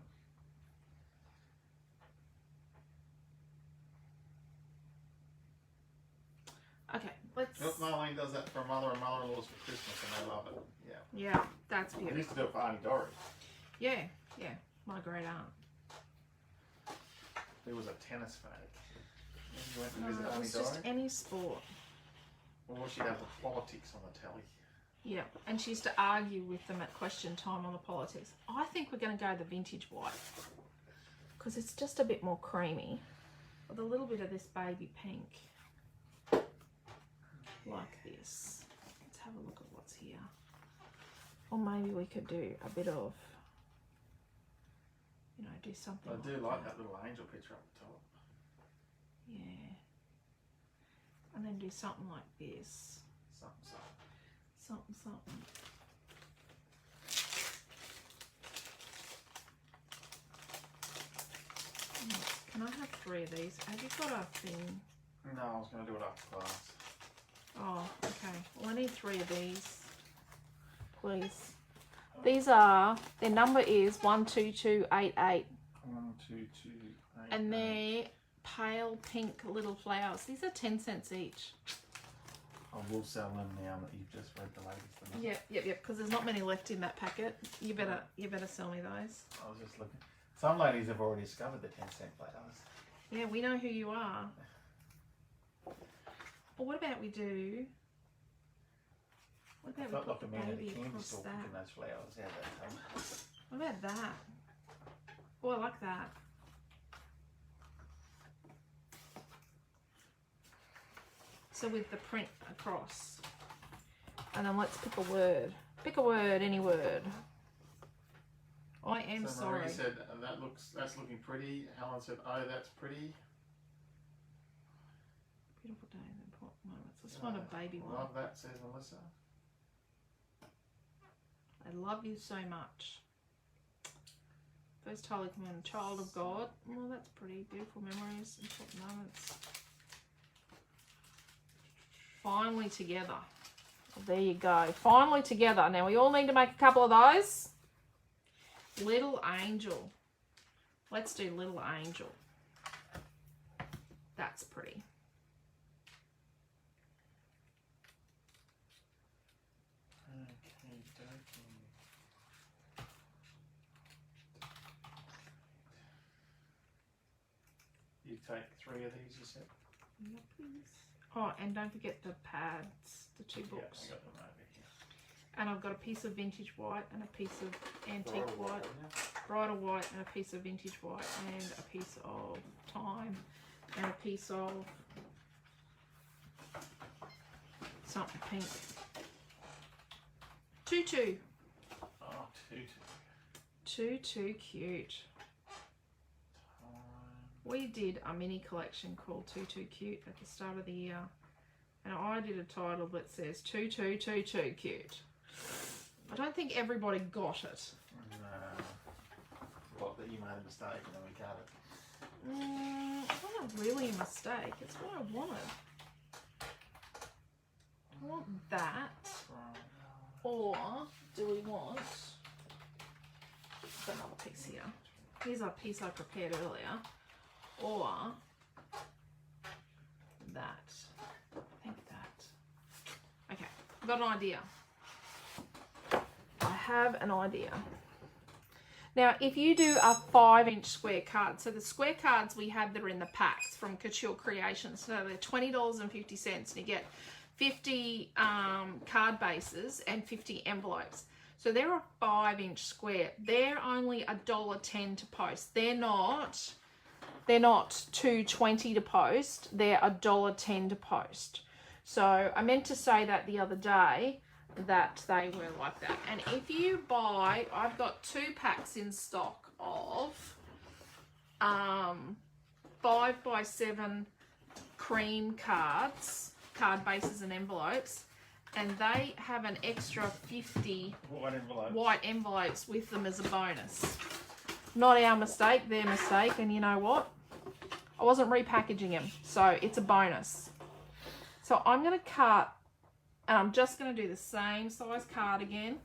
Okay, let's... Yep, Marlene does that for mother and mother-in-laws for Christmas and they love it. Yeah. Yeah, that's I beautiful. used to do it for Auntie Dory. Yeah, yeah, my great aunt. He was a tennis fanatic. You went to No, visit it Auntie was Dory? just any sport. Or she'd have the politics on the telly. Yeah, and she used to argue with them at question time on the politics. I think we're going to go the vintage white because it's just a bit more creamy with a little bit of this baby pink. Like this. Let's have a look at what's here. Or maybe we could do a bit of, you know, do something. I do like that little angel picture up the top. Yeah. And then do something like this. Something. Something. Can I have 3 of these? Have you got a thing? No, I was going to do it after class. Oh, okay. Well, I need 3 of these, please. These are, their number is 12288. 12288. And they're pale pink little flowers. These are 10 cents each. I will sell them now that you've just read the latest. Yep, because there's not many left in that packet. You better sell me those. I was just looking. Some ladies have already discovered the 10-cent flowers. Yeah, we know who you are. Or what about we do... What I about felt we like put a the man at a baby candy across store that? picking those flowers out that time. What about that? Oh, I like that. So with the print across. And then let's pick a word. Pick a word, any word. I am so sorry. Marie said, that's looking pretty. Helen said, oh, that's pretty. Beautiful day and important moments. Let's find a baby one. Love that, says Melissa. I love you so much. First Holy Communion, Child of God. Well, that's pretty. Beautiful memories, important moments. Finally together. Well, there you go. Finally together. Now we all need to make a couple of those. Little Angel. Let's do Little Angel. That's pretty. You take 3 of these, you said? Yeah, please. Oh, and don't forget the pads, the 2 books. Yeah, I got them over here. And I've got a piece of vintage white and a piece of antique Bridal white, yeah. bridal white, and a piece of vintage white, and a piece of time, and a piece of something pink. Tutu. Oh, tutu. Tutu cute. We did a mini collection called Tutu Cute at the start of the year. And I did a title that says Tutu Cute. I don't think everybody got it. No. What, that you made a mistake and then we cut it? It's not really a mistake. It's what I wanted. I want that. Or do we want... I've got another piece here. Here's a piece I prepared earlier. Or that. I think that. I've got an idea. I have an idea. Now, if you do a 5-inch square card, so the square cards we have that are in the packs from Couture Creations, so they're $20.50, and you get 50 card bases and 50 envelopes. So they're a 5-inch square. They're only $1.10 to post. They're not $2.20 to post. They're $1.10 to post. So I meant to say that the other day, that they were like that. And if you buy, I've got 2 packs in stock of 5x7 cream cards, card bases and envelopes, and they have an extra 50 white envelopes with them as a bonus. Not our mistake, their mistake. And you know what? I wasn't repackaging them, so it's a bonus. So I'm going to cut, and I'm just going to do the same size card again,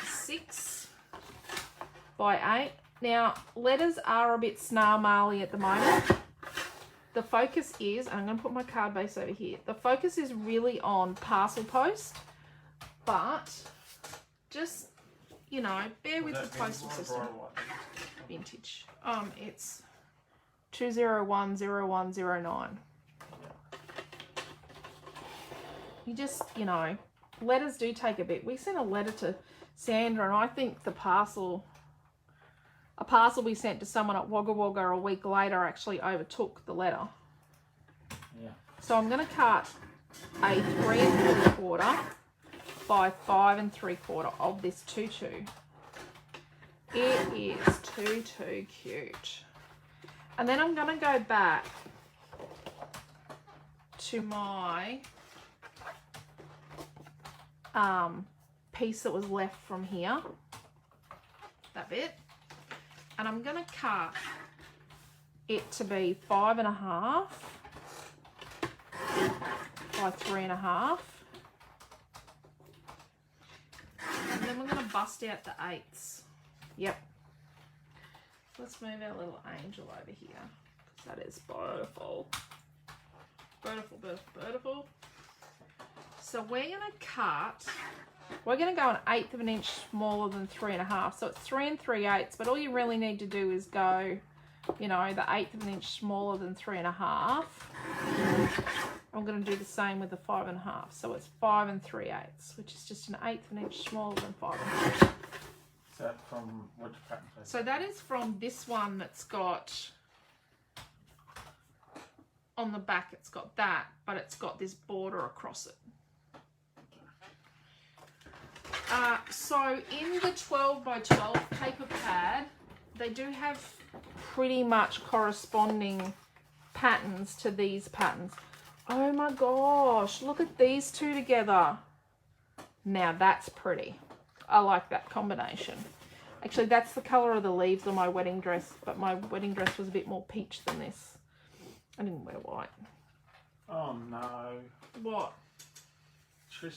6 by 8. Now, letters are a bit snail-maily at the moment. The focus is, and I'm going to put my card base over here, the focus is really on parcel post, but just, you know, bear with the postal system. Vintage. It's 2010109. You just, you know, letters do take a bit. We sent a letter to Sandra, and I think a parcel we sent to someone at Wagga Wagga a week later actually overtook the letter. Yeah. So I'm going to cut a 3 3/4 by 5 3/4 of this tutu. It is too cute. And then I'm going to go back to my piece that was left from here, that bit, and I'm going to cut it to be 5.5 by 3.5, and then we're going to bust out the 8s. Yep. Let's move our little angel over here, because that is beautiful. Beautiful, beautiful, beautiful. So we're going to cut, we're going to go 1/8 of an inch smaller than 3.5. So it's 3 3/8, but all you really need to do is go, you know, the 1/8 of an inch smaller than 3.5. I'm going to do the same with the 5.5. So it's 5 3/8, which is just 1/8 of an inch smaller than 5 1/8. Is that from which pattern? So that is from this one that's got, on the back it's got that, but it's got this border across it. So in the 12 by 12 paper pad, they do have pretty much corresponding patterns to these patterns. Oh my gosh, look at these two together. Now that's pretty. I like that combination. Actually, that's the colour of the leaves on my wedding dress, but my wedding dress was a bit more peach than this. I didn't wear white. Oh no. What? The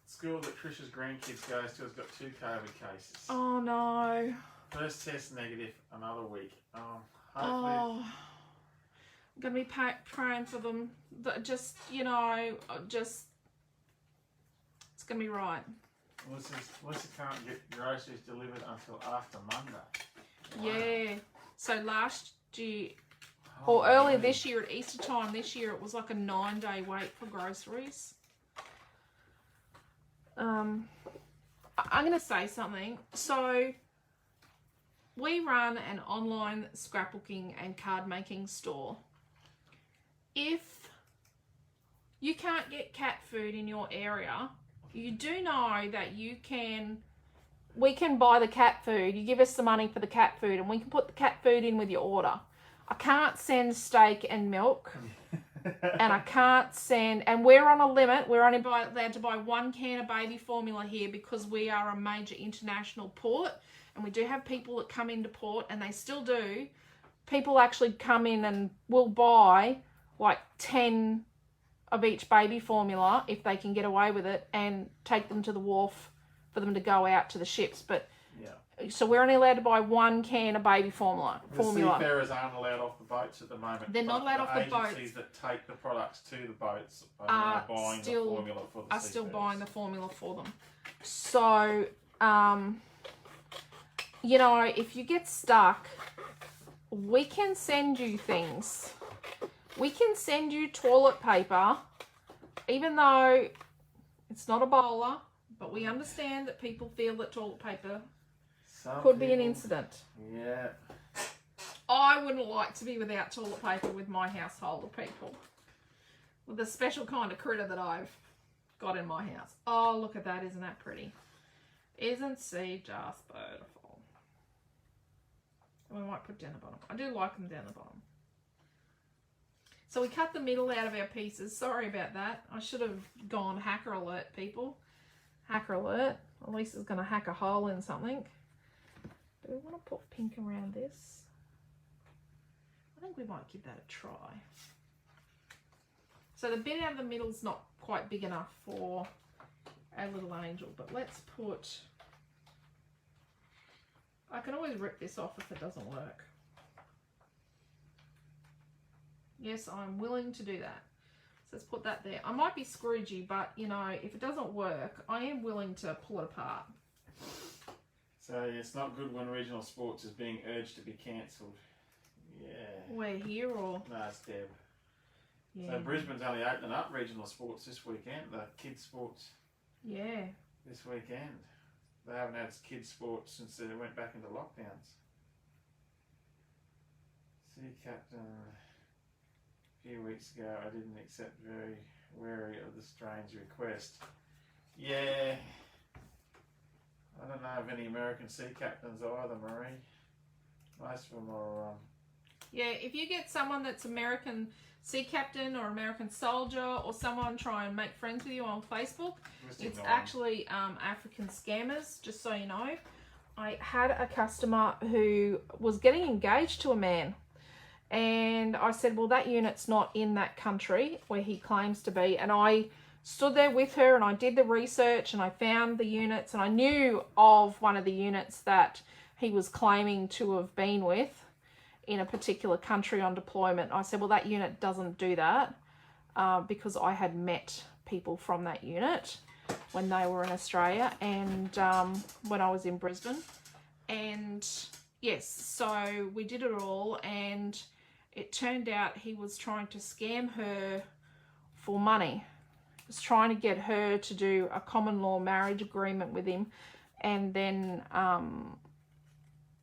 school that Trish's grandkids goes to has got 2 COVID cases. Oh no. First test negative, another week. Hopefully. Oh. I'm going to be praying for them. Just, you know, it's going to be right. Melissa can't get groceries delivered until after Monday. Wow. Yeah. So last year, or earlier this year at Easter time, this year it was like a 9-day wait for groceries. I'm going to say something. So we run an online scrapbooking and card making store. If you can't get cat food in your area, you do know that we can buy the cat food. You give us the money for the cat food and we can put the cat food in with your order. I can't send steak and milk. And I can't send, and we're on a limit. We're only allowed to buy 1 can of baby formula here because we are a major international port, and we do have people that come into port, and they still do. People actually come in and will buy like 10 of each baby formula if they can get away with it and take them to the wharf for them to go out to the ships. But So we're only allowed to buy 1 can of baby formula. The seafarers aren't allowed off the boats at the moment. They're not allowed off the boats. Agencies that take the products to the boats are now buying the formula for the seafarers. Still buying the formula for them. So, you know, if you get stuck, we can send you things. We can send you toilet paper, even though it's not a bowler, but we understand that people feel that toilet paper could be an incident. Yeah. I wouldn't like to be without toilet paper with my household of people. With the special kind of critter that I've got in my house. Oh, look at that. Isn't that pretty? Isn't she just beautiful? We might put down the bottom. I do like them down the bottom. So we cut the middle out of our pieces. Sorry about that. I should have gone hacker alert, people. Hacker alert. Lisa's going to hack a hole in something. Do we want to put pink around this? I think we might give that a try. So the bit out of the middle is not quite big enough for our little angel, but let's put... I can always rip this off if it doesn't work. Yes, I'm willing to do that. So let's put that there. I might be Scroogey, but, you know, if it doesn't work, I am willing to pull it apart. So it's not good when regional sports is being urged to be cancelled. Yeah. We're here or... No, it's Deb. Yeah. So Brisbane's only opening up regional sports this weekend, the kids sports. Yeah. This weekend. They haven't had kids sports since they went back into lockdowns. Sea captain, a few weeks ago I didn't accept, very wary of the strange request. Yeah. I don't know of any American sea captains either, Marie. Most of them are... Yeah, if you get someone that's American sea captain or American soldier or someone try and make friends with you on Facebook, it's actually African scammers, just so you know. I had a customer who was getting engaged to a man. And I said, well, that unit's not in that country where he claims to be. And I stood there with her and I did the research and I found the units and I knew of one of the units that he was claiming to have been with in a particular country on deployment. I said, well, that unit doesn't do that because I had met people from that unit when they were in Australia and when I was in Brisbane. And yes, so we did it all and it turned out he was trying to scam her for money. He was trying to get her to do a common law marriage agreement with him and then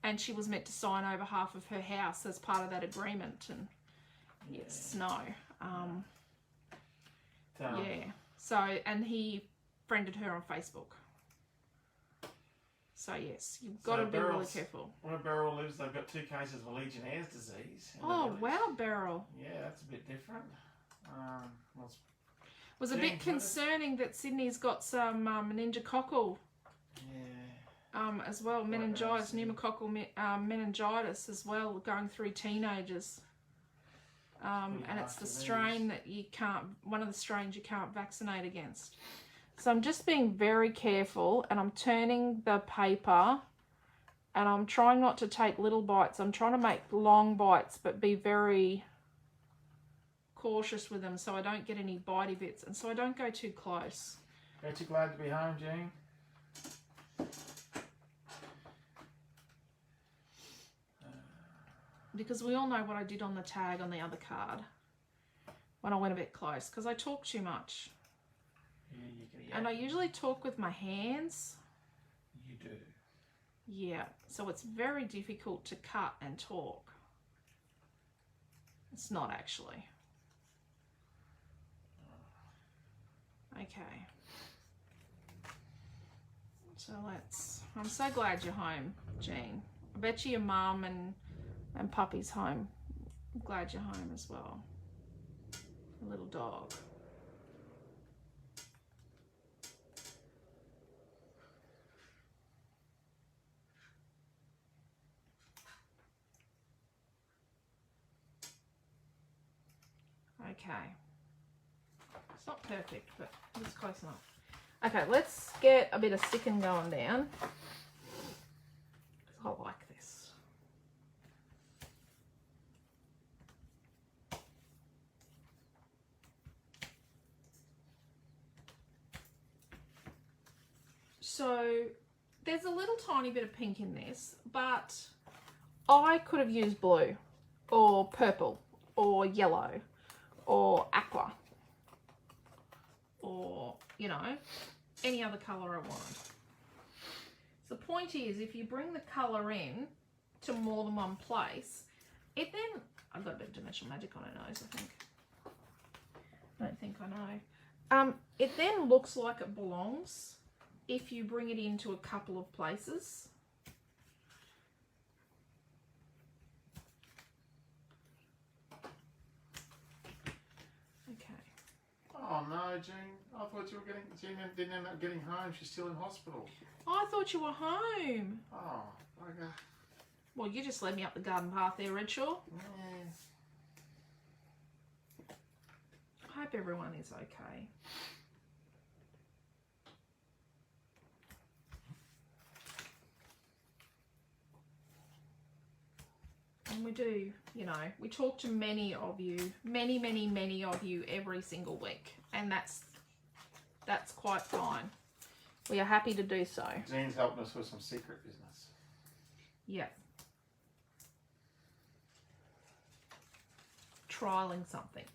and she was meant to sign over half of her house as part of that agreement. And yes, no. Yeah. So, and he friended her on Facebook. So yes, you've got to be really careful. Where Beryl lives, they've got 2 cases of Legionnaire's disease. Oh wow, Beryl. Yeah, that's a bit different. It was a bit concerning that Sydney's got some meningococcal. Yeah. As well, meningitis, pneumococcal meningitis as well, going through teenagers. And it's the strain that you can't, one of the strains you can't vaccinate against. So I'm just being very careful and I'm turning the paper and I'm trying not to take little bites. I'm trying to make long bites but be very cautious with them so I don't get any bitey bits and so I don't go too close. Aren't you glad to be home, Jean? Because we all know what I did on the tag on the other card when I went a bit close because I talk too much. Yeah. And I usually talk with my hands. You do. Yeah, so it's very difficult to cut and talk. It's not actually. Okay. So I'm so glad you're home, Jean. I bet you your mum and puppy's home. I'm glad you're home as well. A little dog. Okay. It's not perfect, but it's close enough. Okay, let's get a bit of sticking going down. So there's a little tiny bit of pink in this, but I could have used blue or purple or yellow or aqua or, you know, any other colour I wanted. So the point is, if you bring the colour in to more than one place, it then, I've got a bit of dimensional magic on her nose, I think. I don't think I know. It then looks like it belongs if you bring it into a couple of places. Okay. Oh no, Jean. I thought you were getting. Jean didn't end up getting home. She's still in hospital. I thought you were home. Oh, okay. Well, you just led me up the garden path there, Redshaw. Yeah. I hope everyone is okay. And we do, you know, we talk to many of you, many of you every single week. And that's quite fine. We are happy to do so. Jean's helping us with some secret business. Yeah. Trialing something.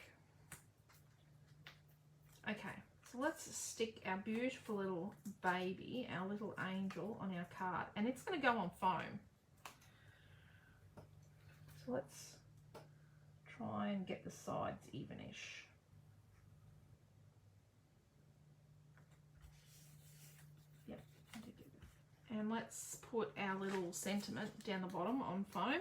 Okay, so let's stick our beautiful little baby, our little angel, on our card. And it's going to go on foam. So let's try and get the sides evenish. Yep, I did get that. And let's put our little sentiment down the bottom on foam.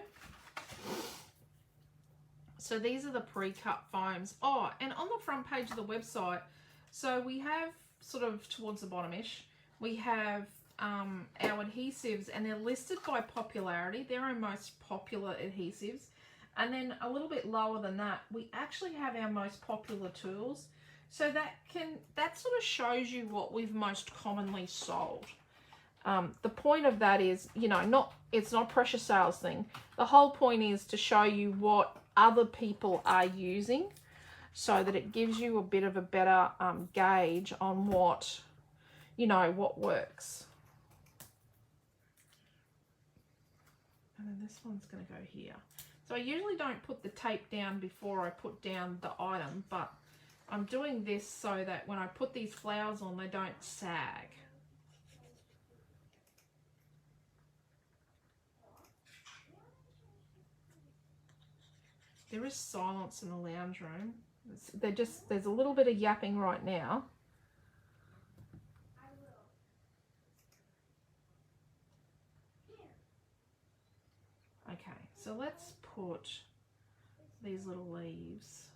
So these are the pre-cut foams. Oh, and on the front page of the website, so we have sort of towards the bottom-ish, we have our adhesives, and they're listed by popularity. They're our most popular adhesives. And then a little bit lower than that, we actually have our most popular tools. So that sort of shows you what we've most commonly sold. The point of that is, you know, it's not a pressure sales thing. The whole point is to show you what other people are using, so that it gives you a bit of a better gauge on what, you know, what works. And then this one's going to go here. So I usually don't put the tape down before I put down the item, but I'm doing this so that when I put these flowers on, they don't sag. There is silence in the lounge room. There's a little bit of yapping right now. Okay, so let's put these little leaves.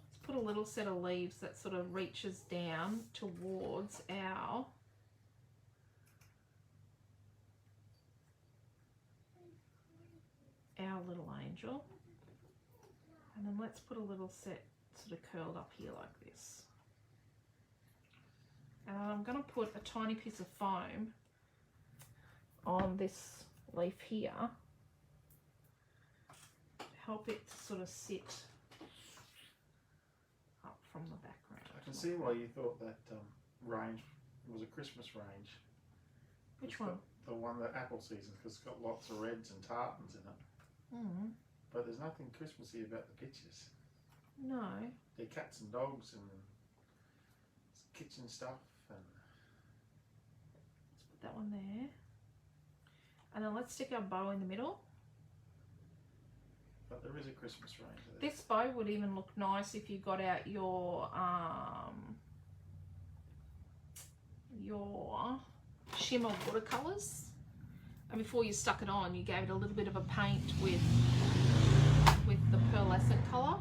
Let's put a little set of leaves that sort of reaches down towards our little angel. And then let's put a little set sort of curled up here like this. And I'm going to put a tiny piece of foam on this leaf here to help it to sort of sit up from the background. I can see why you thought that range was a Christmas range. Which one? The one that apple season, because it's got lots of reds and tartans in it. Mm. But there's nothing Christmassy about the pictures. No. They're cats and dogs and kitchen stuff. And let's put that one there. And then let's stick our bow in the middle. But there is a Christmas range there. This bow would even look nice if you got out your shimmer watercolors. And before you stuck it on, you gave it a little bit of a paint with the pearlescent colour.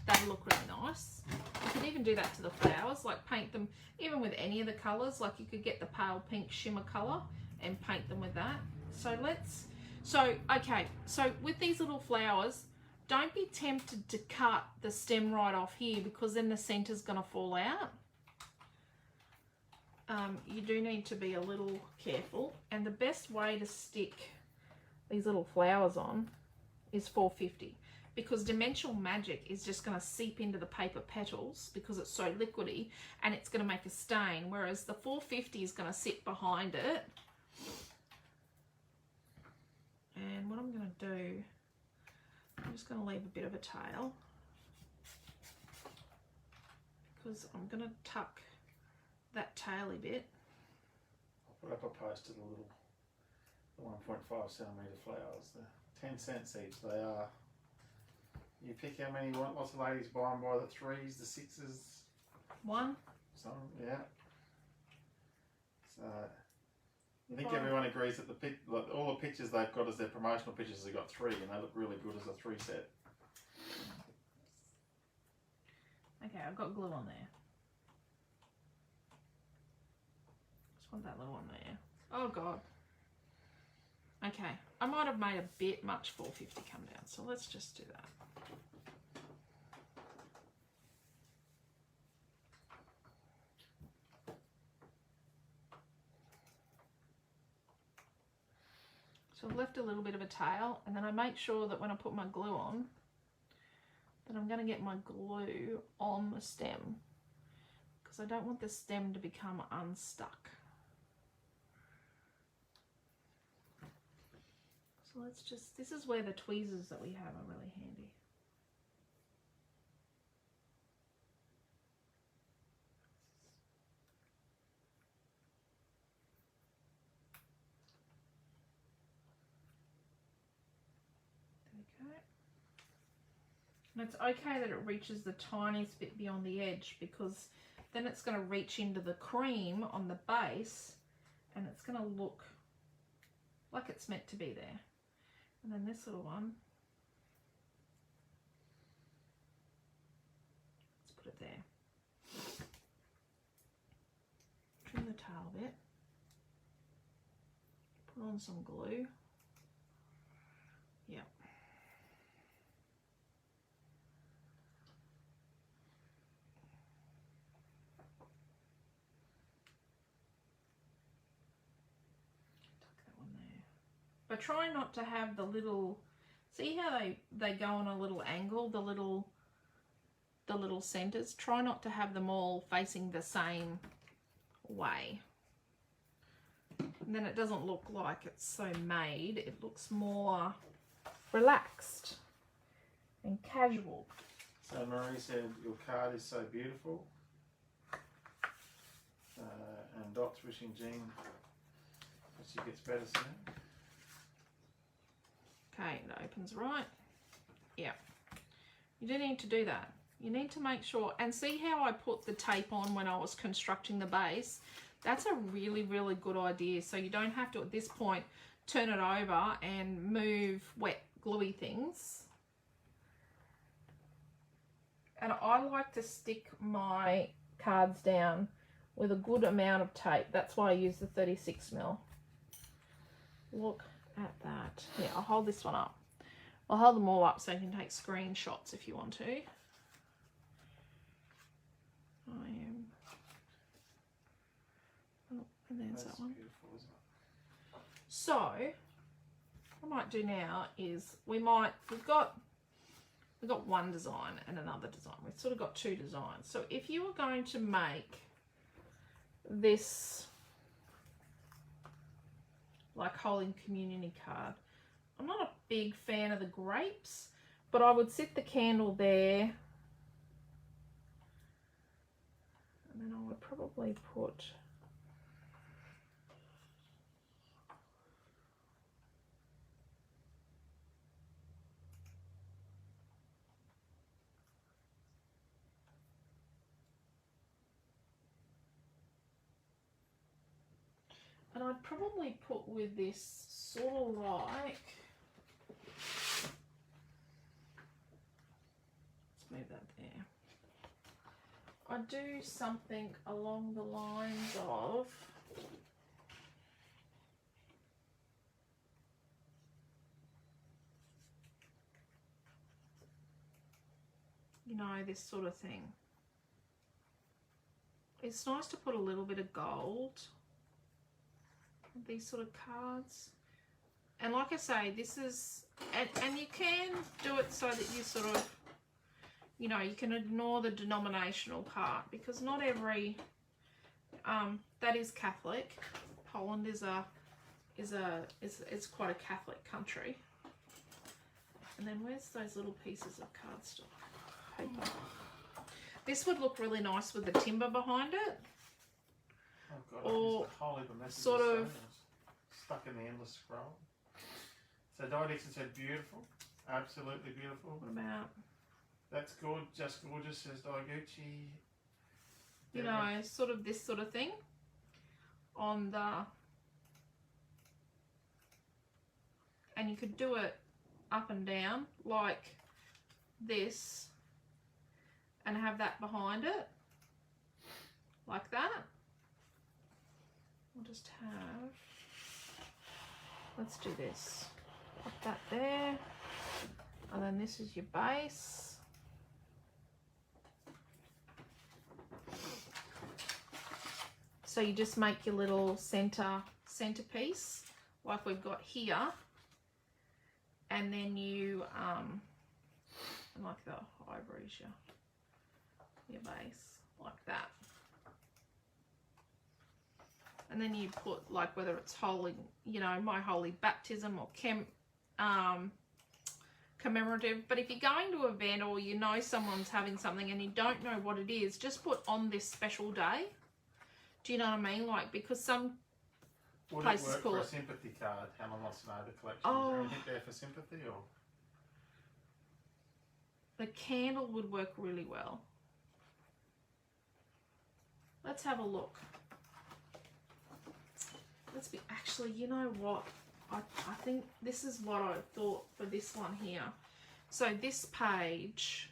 That'd look really nice. You can even do that to the flowers, like paint them even with any of the colours. Like you could get the pale pink shimmer colour and paint them with that. So okay, so with these little flowers, don't be tempted to cut the stem right off here, because then the centre's going to fall out. You do need to be a little careful, and the best way to stick these little flowers on is 450. because Dimensional Magic is just going to seep into the paper petals because it's so liquidy, and it's going to make a stain, whereas the 450 is going to sit behind it. And what I'm going to do, I'm just going to leave a bit of a tail because I'm going to tuck that taily bit. I'll put up a post of the little 1.5 centimetre flowers. They're 10 cents each. They are. You pick how many you want. Lots of ladies buy them by the 3s, the 6s. One. Some, yeah. So I think everyone agrees that like, all the pictures they've got as their promotional pictures have got 3, and they look really good as a 3 set. Okay, I've got glue on there. Just want that little one there. Oh God. Okay, I might have made a bit much 450 come down, so let's just do that. So I've left a little bit of a tail, and then I make sure that when I put my glue on, that I'm going to get my glue on the stem, because I don't want the stem to become unstuck. So let's just, this is where the tweezers that we have are really handy. And it's okay that it reaches the tiniest bit beyond the edge, because then it's going to reach into the cream on the base and it's going to look like it's meant to be there. And then this little one, let's put it there. Trim the tail a bit. Put on some glue. Yep. But try not to have the little, see how they go on a little angle, the little centers. Try not to have them all facing the same way. And then it doesn't look like it's so made. It looks more relaxed and casual. So Marie said your card is so beautiful. And Dot's wishing Jean that she gets better soon. Okay, it opens right. Yeah. You do need to do that. You need to make sure, and see how I put the tape on when I was constructing the base. That's a really, really good idea. So you don't have to, at this point, turn it over and move wet, gluey things. And I like to stick my cards down with a good amount of tape. That's why I use the 36mm. Look at that. Yeah, I'll hold this one up. I'll hold them all up so you can take screenshots if you want to. I am. Oh, and there's that one. Beautiful, isn't it? So, what I might do now is we've got one design and another design. We've sort of got 2 designs. So if you were going to make this like Holy Community card, I'm not a big fan of the grapes, but I would sit the candle there, and then I would probably put and I'd probably put with this sort of like, let's move that there. I'd do something along the lines of, you know, this sort of thing. It's nice to put a little bit of gold, these sort of cards, And like I say, this is, and you can do it so that you sort of, you know, you can ignore the denominational part, because not every, that is Catholic. Poland is quite a Catholic country. And then where's those little pieces of cardstock paper? This would look really nice with the timber behind it. Oh God, Or I missed a whole heap of messages sort of stuck in the endless scroll. So Di Dixon said beautiful, absolutely beautiful. What about, That's good, just gorgeous, says Daiguchi. you know, sort of this sort of thing on the, and you could do it up and down like this and have that behind it like that. We'll just have, let's do this, put that there, and then this is your base. So you just make your little centerpiece like we've got here, and then you like the ivory's your base like that, and then you put like whether it's holy, you know, my holy baptism or commemorative. But if you're going to an event or you know someone's having something and you don't know what it is, just put on this special day. Do you know what I mean? Like, because some would places it work call for a it sympathy card? Helen wants to know the collection. Oh. Is there anything there for sympathy, or? the candle would work really well. Let's have a look. Let's be, actually, you know what? I think this is what I thought for this one here. So this page,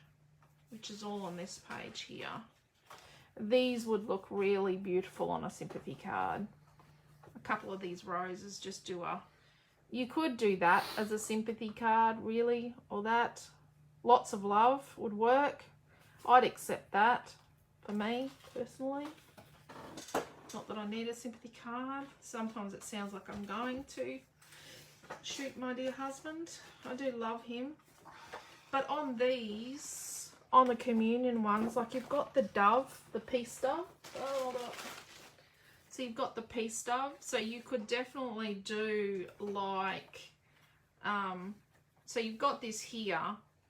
which is all on this page here, these would look really beautiful on a sympathy card. A couple of these roses, just do a, you could do that as a sympathy card, really, or that. Lots of love would work. I'd accept that for me, personally. Not that I need a sympathy card. Sometimes it sounds like I'm going to shoot my dear husband. I do love him. But on these, on the communion ones, like you've got the dove, the peace dove. Oh, hold up. So you've got the peace dove. So you could definitely do like, so you've got this here.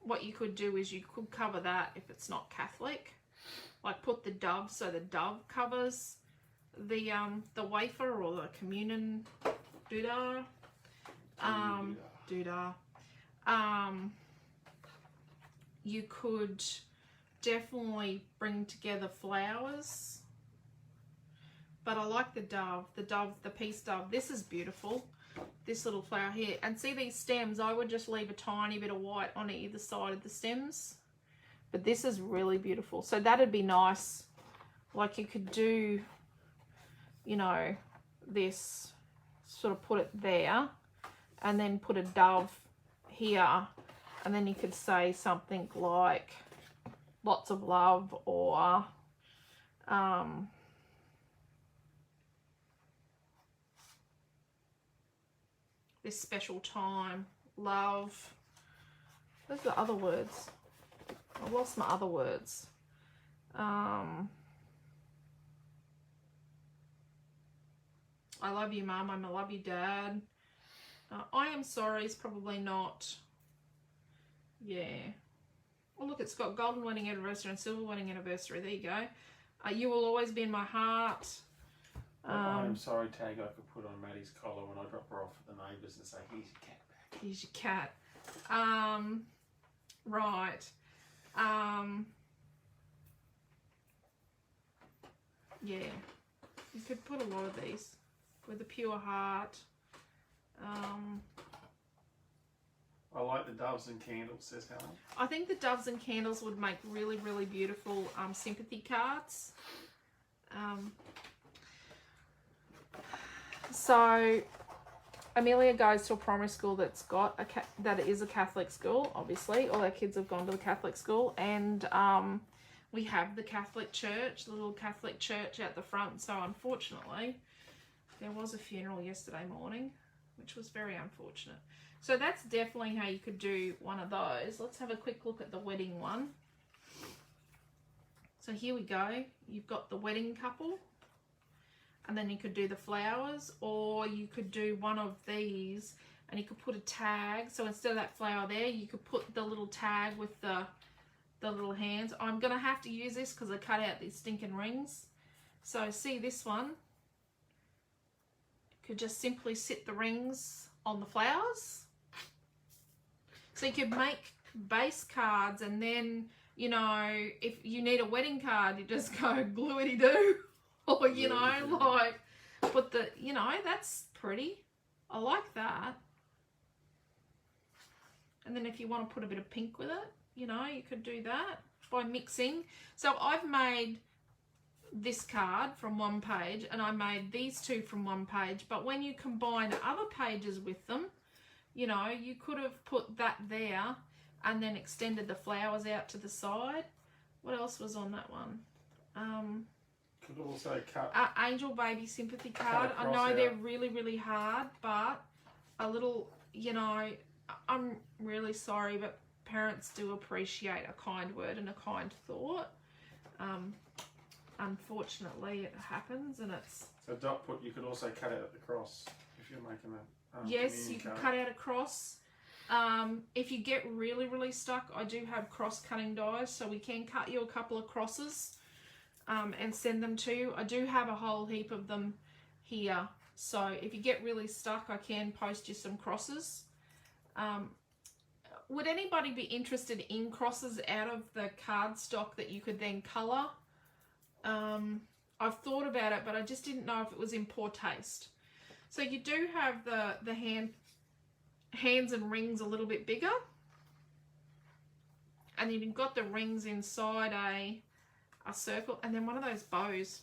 What you could do is you could cover that if it's not Catholic. Like put the dove, so the dove covers the wafer or the communion doodah. Doodah. You could definitely bring together flowers. But I like the dove, the peace dove. This is beautiful. This little flower here. And see these stems, I would just leave a tiny bit of white on either side of the stems. But this is really beautiful. So that'd be nice. Like you could do, you know, this, sort of put it there, and then put a dove here, and then you could say something like lots of love, or this special time, love. Those are the other words. I lost my other words. I love you, Mum. I love you, Dad. I am sorry is probably not. Yeah. Oh, look, it's got golden wedding anniversary and silver wedding anniversary. There you go. You will always be in my heart. I am sorry tag I could put on Maddie's collar when I drop her off at the neighbours and say, here's your cat back. Here's your cat. Right. Yeah. You could put a lot of these with a pure heart. I like the doves and candles, says Helen. I think the doves and candles would make really, really beautiful sympathy cards. So Amelia goes to a primary school that's got that is a Catholic school. Obviously, all our kids have gone to the Catholic school, and we have the Catholic church, the little Catholic church out the front. So unfortunately, there was a funeral yesterday morning. which was very unfortunate. So that's definitely how you could do one of those. Let's have a quick look at the wedding one. So here we go. You've got the wedding couple, and then you could do the flowers, or you could do one of these and you could put a tag. So instead of that flower there, you could put the little tag with the little hands. I'm gonna have to use this because I cut out these stinking rings. So see this one, you could just simply sit the rings on the flowers. So you could make base cards, and then, you know, if you need a wedding card, you just go glue-ity-do. Or, you know, like, put the, you know, that's pretty. I like that. And then if you want to put a bit of pink with it, you know, you could do that by mixing. So I've made this card from one page, and I made these two from one page. But when you combine other pages with them, you know, you could have put that there and then extended the flowers out to the side. What else was on that one? Could also cut Angel Baby Sympathy card. I know they're really, really hard, but a little, you know, I'm really sorry, but parents do appreciate a kind word and a kind thought. Unfortunately, it happens, and it's... So Dot put, you could also cut out the cross if you're making a yes, you can cut out a cross. If you get really, really stuck, I do have cross cutting dies, so we can cut you a couple of crosses and send them to you. I do have a whole heap of them here, so if you get really stuck, I can post you some crosses. Would anybody be interested in crosses out of the cardstock that you could then colour? I've thought about it, but I just didn't know if it was in poor taste. So you do have the hands and rings a little bit bigger, and you've got the rings inside a circle, and then one of those bows.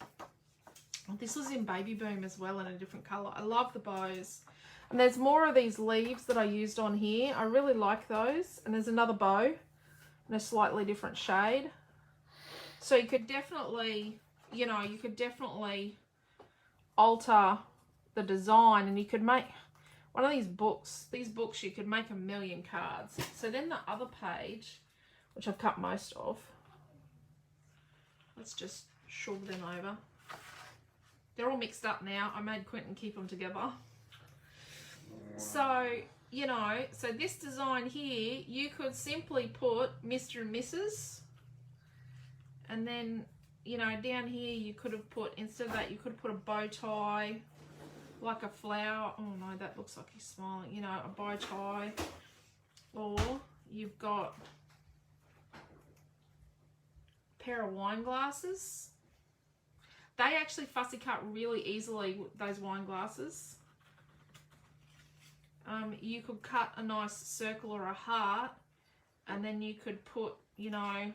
This was in Baby Boom as well, in a different colour. I love the bows. And there's more of these leaves that I used on here. I really like those. And there's another bow in a slightly different shade. So you could definitely, you know, you could definitely alter the design, and you could make one of these books. These books, you could make a million cards. So then the other page, which I've cut most of, let's just shove them over. They're all mixed up now. I made Quentin keep them together. So, you know, so this design here, you could simply put Mr. and Mrs. And then, you know, down here you could have put, instead of that, you could have put a bow tie, like a flower. Oh no, that looks like he's smiling. You know, a bow tie. Or you've got a pair of wine glasses. They actually fussy cut really easily with those wine glasses. You could cut a nice circle or a heart, and then you could put, you know,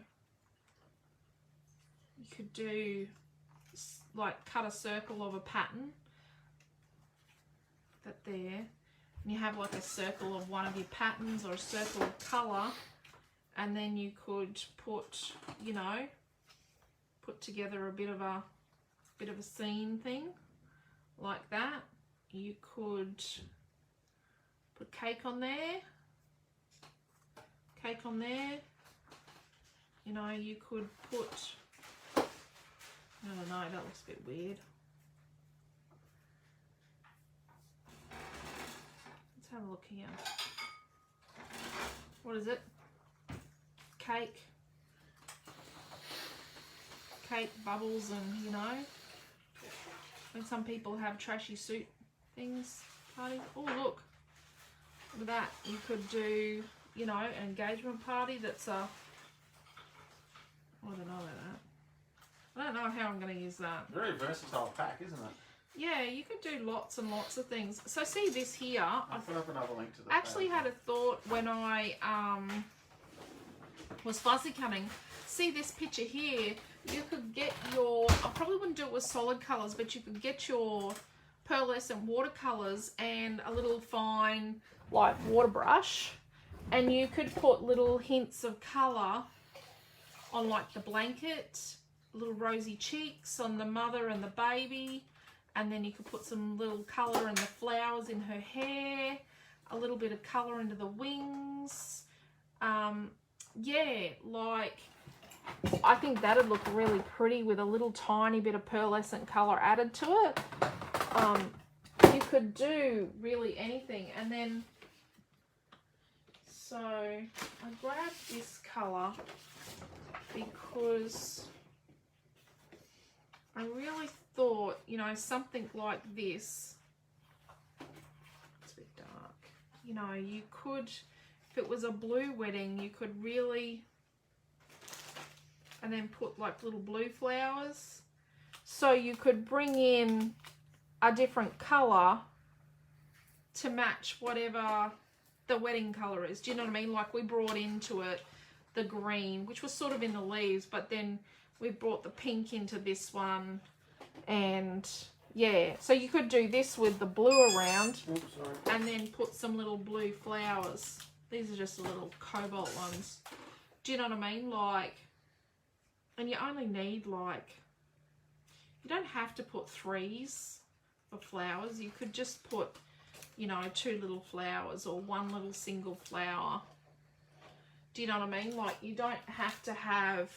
you could do, like, cut a circle of a pattern, that there, and you have like a circle of one of your patterns or a circle of colour, and then you could put, you know, put together a bit of a scene thing like that. You could put cake on there, you know, you could put, I don't know, that looks a bit weird. Let's have a look here. What is it? Cake, bubbles, and, you know, when some people have trashy suit things, party. Oh, look at that. You could do, you know, an engagement party that's a, I don't know about that. I don't know how I'm going to use that. Very versatile pack, isn't it? Yeah, you could do lots and lots of things. So see this here. I'll put up another link to the actually had a thought when I was fussy cutting. See this picture here. You could get your, I probably wouldn't do it with solid colours, but you could get your pearlescent watercolours and a little fine, like, water brush, and you could put little hints of colour on, like, the blanket, little rosy cheeks on the mother and the baby, And then you could put some little colour in the flowers in her hair, a little bit of colour into the wings. Yeah, like, I think that'd look really pretty with a little tiny bit of pearlescent colour added to it. You could do really anything. And then, so I grabbed this colour because I really thought, you know, something like this, it's a bit dark, you know, you could, if it was a blue wedding, you could really, and then put like little blue flowers. So you could bring in a different colour to match whatever the wedding colour is. Do you know what I mean? Like we brought into it the green, which was sort of in the leaves, but then we brought the pink into this one. And yeah, so you could do this with the blue around. Oops, sorry. And then put some little blue flowers. These are just the little cobalt ones. Do you know what I mean? Like, and you only need like, you don't have to put 3s for flowers. You could just put, you know, 2 little flowers or 1 little single flower. Do you know what I mean? Like, you don't have to have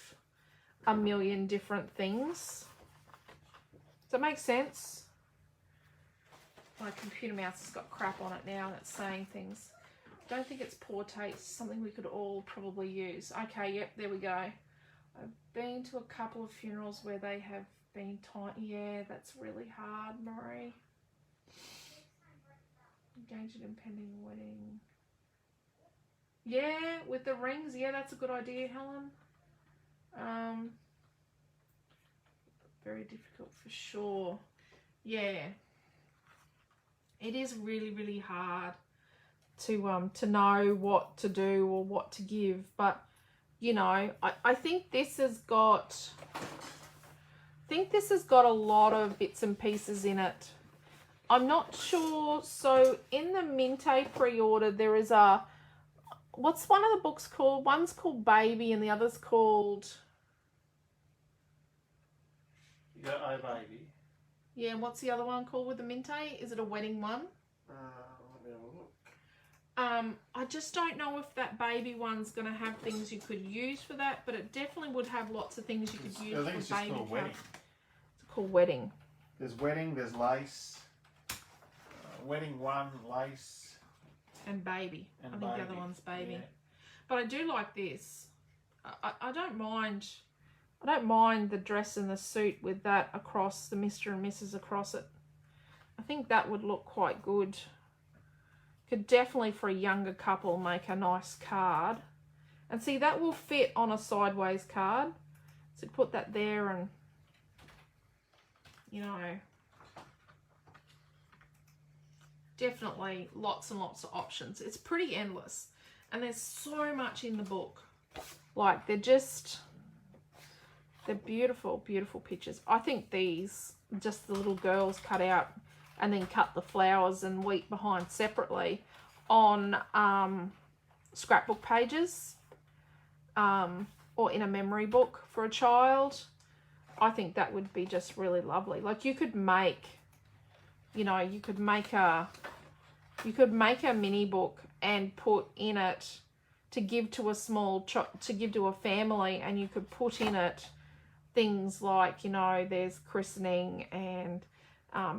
a million different things. Does that make sense? My computer mouse has got crap on it now and it's saying things. Don't think it's poor taste. Something we could all probably use. Okay, yep, there we go. I've been to a couple of funerals where they have been tiny. Yeah, that's really hard, Marie. Engaged in pending wedding. Yeah, with the rings. Yeah, that's a good idea, Helen. Very difficult for sure. Yeah, it is really, really hard to know what to do or what to give. But you know, I think this has got, a lot of bits and pieces in it. I'm not sure. So in the Minte pre-order, there is a, what's one of the books called? One's called Baby and the other's called, You got Oh Baby. yeah, what's the other one called with the Minte? Is it a wedding one? Let me have a look. I just don't know if that baby one's going to have things you could use for that, but it definitely would have lots of things you could use I think for it's just baby called Wedding. It's called Wedding. There's Wedding, there's Lace. Wedding 1, Lace. And Baby. And I think Baby. the other one's Baby. Yeah. But I do like this. I don't mind. I don't mind the dress and the suit with that across, the Mr. and Mrs. across it. I think that would look quite good. Could definitely, for a younger couple, make a nice card. And see, that will fit on a sideways card. So put that there and, you know, definitely lots and lots of options. It's pretty endless. And there's so much in the book. Like, they're beautiful, beautiful pictures. I think these, just the little girls cut out and then cut the flowers and wheat behind separately on scrapbook pages or in a memory book for a child. I think that would be just really lovely. Like, you could make, you know, you could make a mini book and put in it to give to a to give to a family, and you could put in it things like, you know, there's christening, and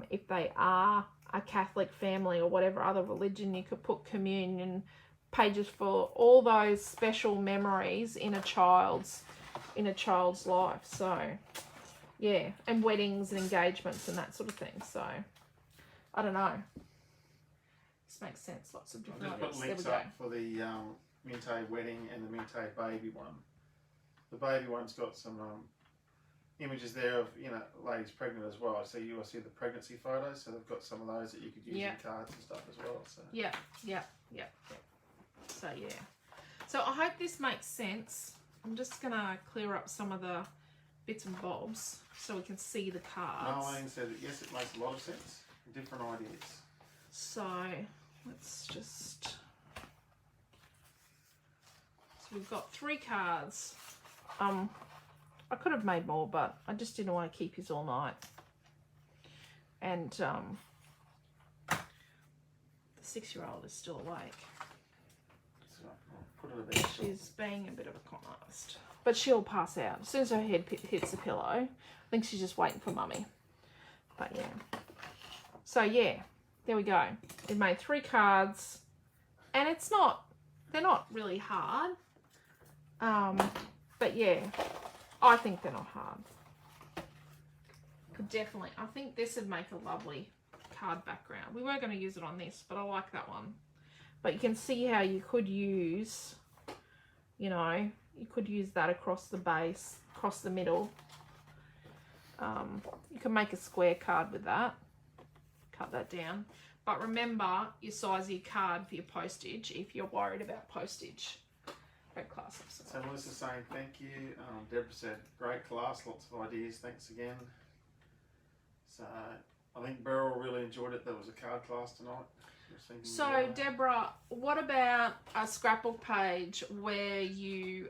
if they are a Catholic family or whatever other religion, you could put communion pages for all those special memories in a child's life. So yeah, and weddings and engagements and that sort of thing. So I don't know. This makes sense. Lots of different I've just put links up for the Minte Wedding and the Minte Baby one. The baby one's got some images there of, you know, ladies pregnant as well. So you will see the pregnancy photos. So they've got some of those that you could use in cards and stuff as well. So yeah. So yeah. So I hope this makes sense. I'm just gonna clear up some of the bits and bobs so we can see the cards. Marlene said that yes, it makes a lot of sense. Different ideas. So let's just. So we've got 3 cards. I could have made more, but I just didn't want to keep his all night. And the 6-year-old is still awake. So I'll put it a bit. She's being a bit of a con artist. But she'll pass out. As soon as her head hits the pillow, I think she's just waiting for mummy. But yeah. So yeah, there we go. We've made 3 cards. And they're not really hard. But yeah, I think they're not hard. Definitely. I think this would make a lovely card background. We were going to use it on this, but I like that one. But you can see how you could use, you know, you could use that across the base, across the middle. You can make a square card with that. Cut that down. But remember your size of your card for your postage if you're worried about postage. Great class. So Melissa's saying thank you. Deborah said great class, lots of ideas. Thanks again. So I think Beryl really enjoyed it. There was a card class tonight. So Deborah, what about a scrapbook page where you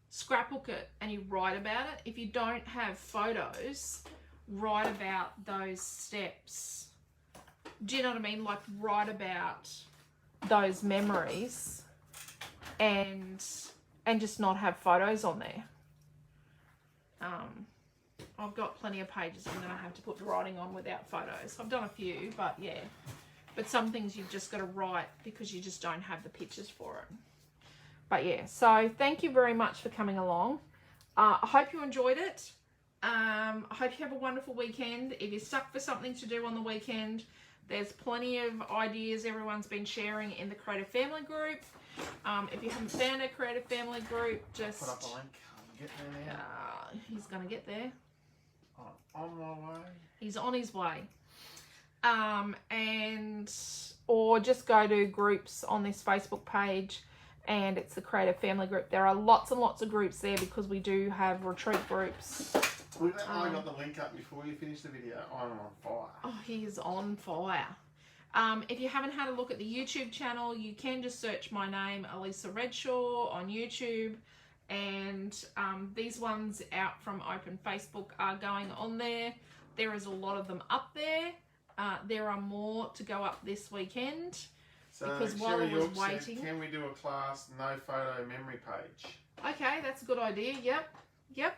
scrapbook it and you write about it? If you don't have photos, write about those steps. Do you know what I mean? Like write about those memories and just not have photos on there. I've got plenty of pages I'm going to have to put writing on without photos. I've done a few, but yeah. But some things you've just got to write because you just don't have the pictures for it. But yeah, so thank you very much for coming along. I hope you enjoyed it. I hope you have a wonderful weekend. If you're stuck for something to do on the weekend, there's plenty of ideas everyone's been sharing in the Creative Family group. If you haven't found a Creative Family group, just... Put up a link. I'm getting there now. He's going to get there. On my way. He's on his way. Or just go to groups on this Facebook page and it's the Creative Family group. There are lots and lots of groups there because we do have retreat groups. We got the link up before you finish the video. I'm on fire. Oh, he is on fire. If you haven't had a look at the YouTube channel, you can just search my name, Alicia Redshaw, on YouTube. And these ones out from Open Facebook are going on there. There is a lot of them up there. There are more to go up this weekend. So because while I was waiting... Can we do a class no photo memory page? Okay, that's a good idea. Yep.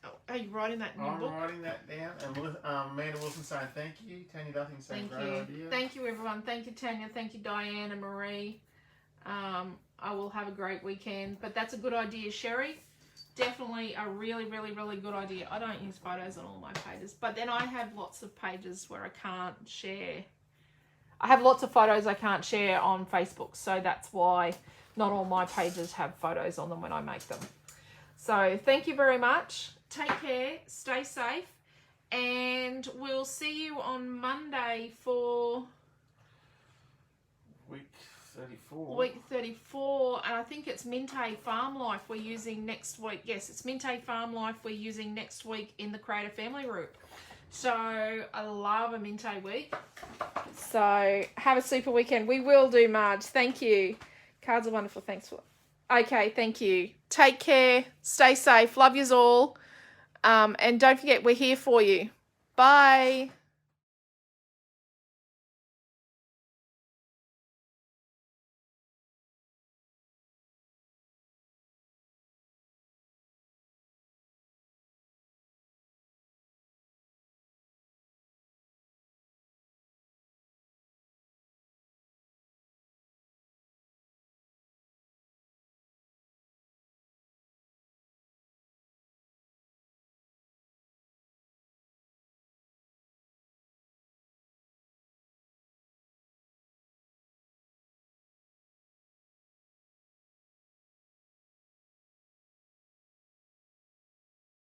Oh, are you writing that in your book? I'm writing that down. And Amanda Wilson saying thank you. Tanya Duffing saying great idea. Thank you, everyone. Thank you, Tanya. Thank you, Diane and Marie. I will have a great weekend. But that's a good idea, Sherry. Definitely a really, really, really good idea. I don't use photos on all my pages. But then I have lots of pages where I can't share. I have lots of photos I can't share on Facebook. So that's why not all my pages have photos on them when I make them. So thank you very much. Take care. Stay safe. And we'll see you on Monday for... Week 34. Week 34, and I think it's Minte Farm Life we're using next week. Yes, it's Minte Farm Life we're using next week in the Creative Family group. So I love a Minte week. So have a super weekend. We will do, Marge. Thank you. Cards are wonderful. Thanks for... Okay, thank you. Take care. Stay safe. Love yous all. And don't forget, we're here for you. Bye.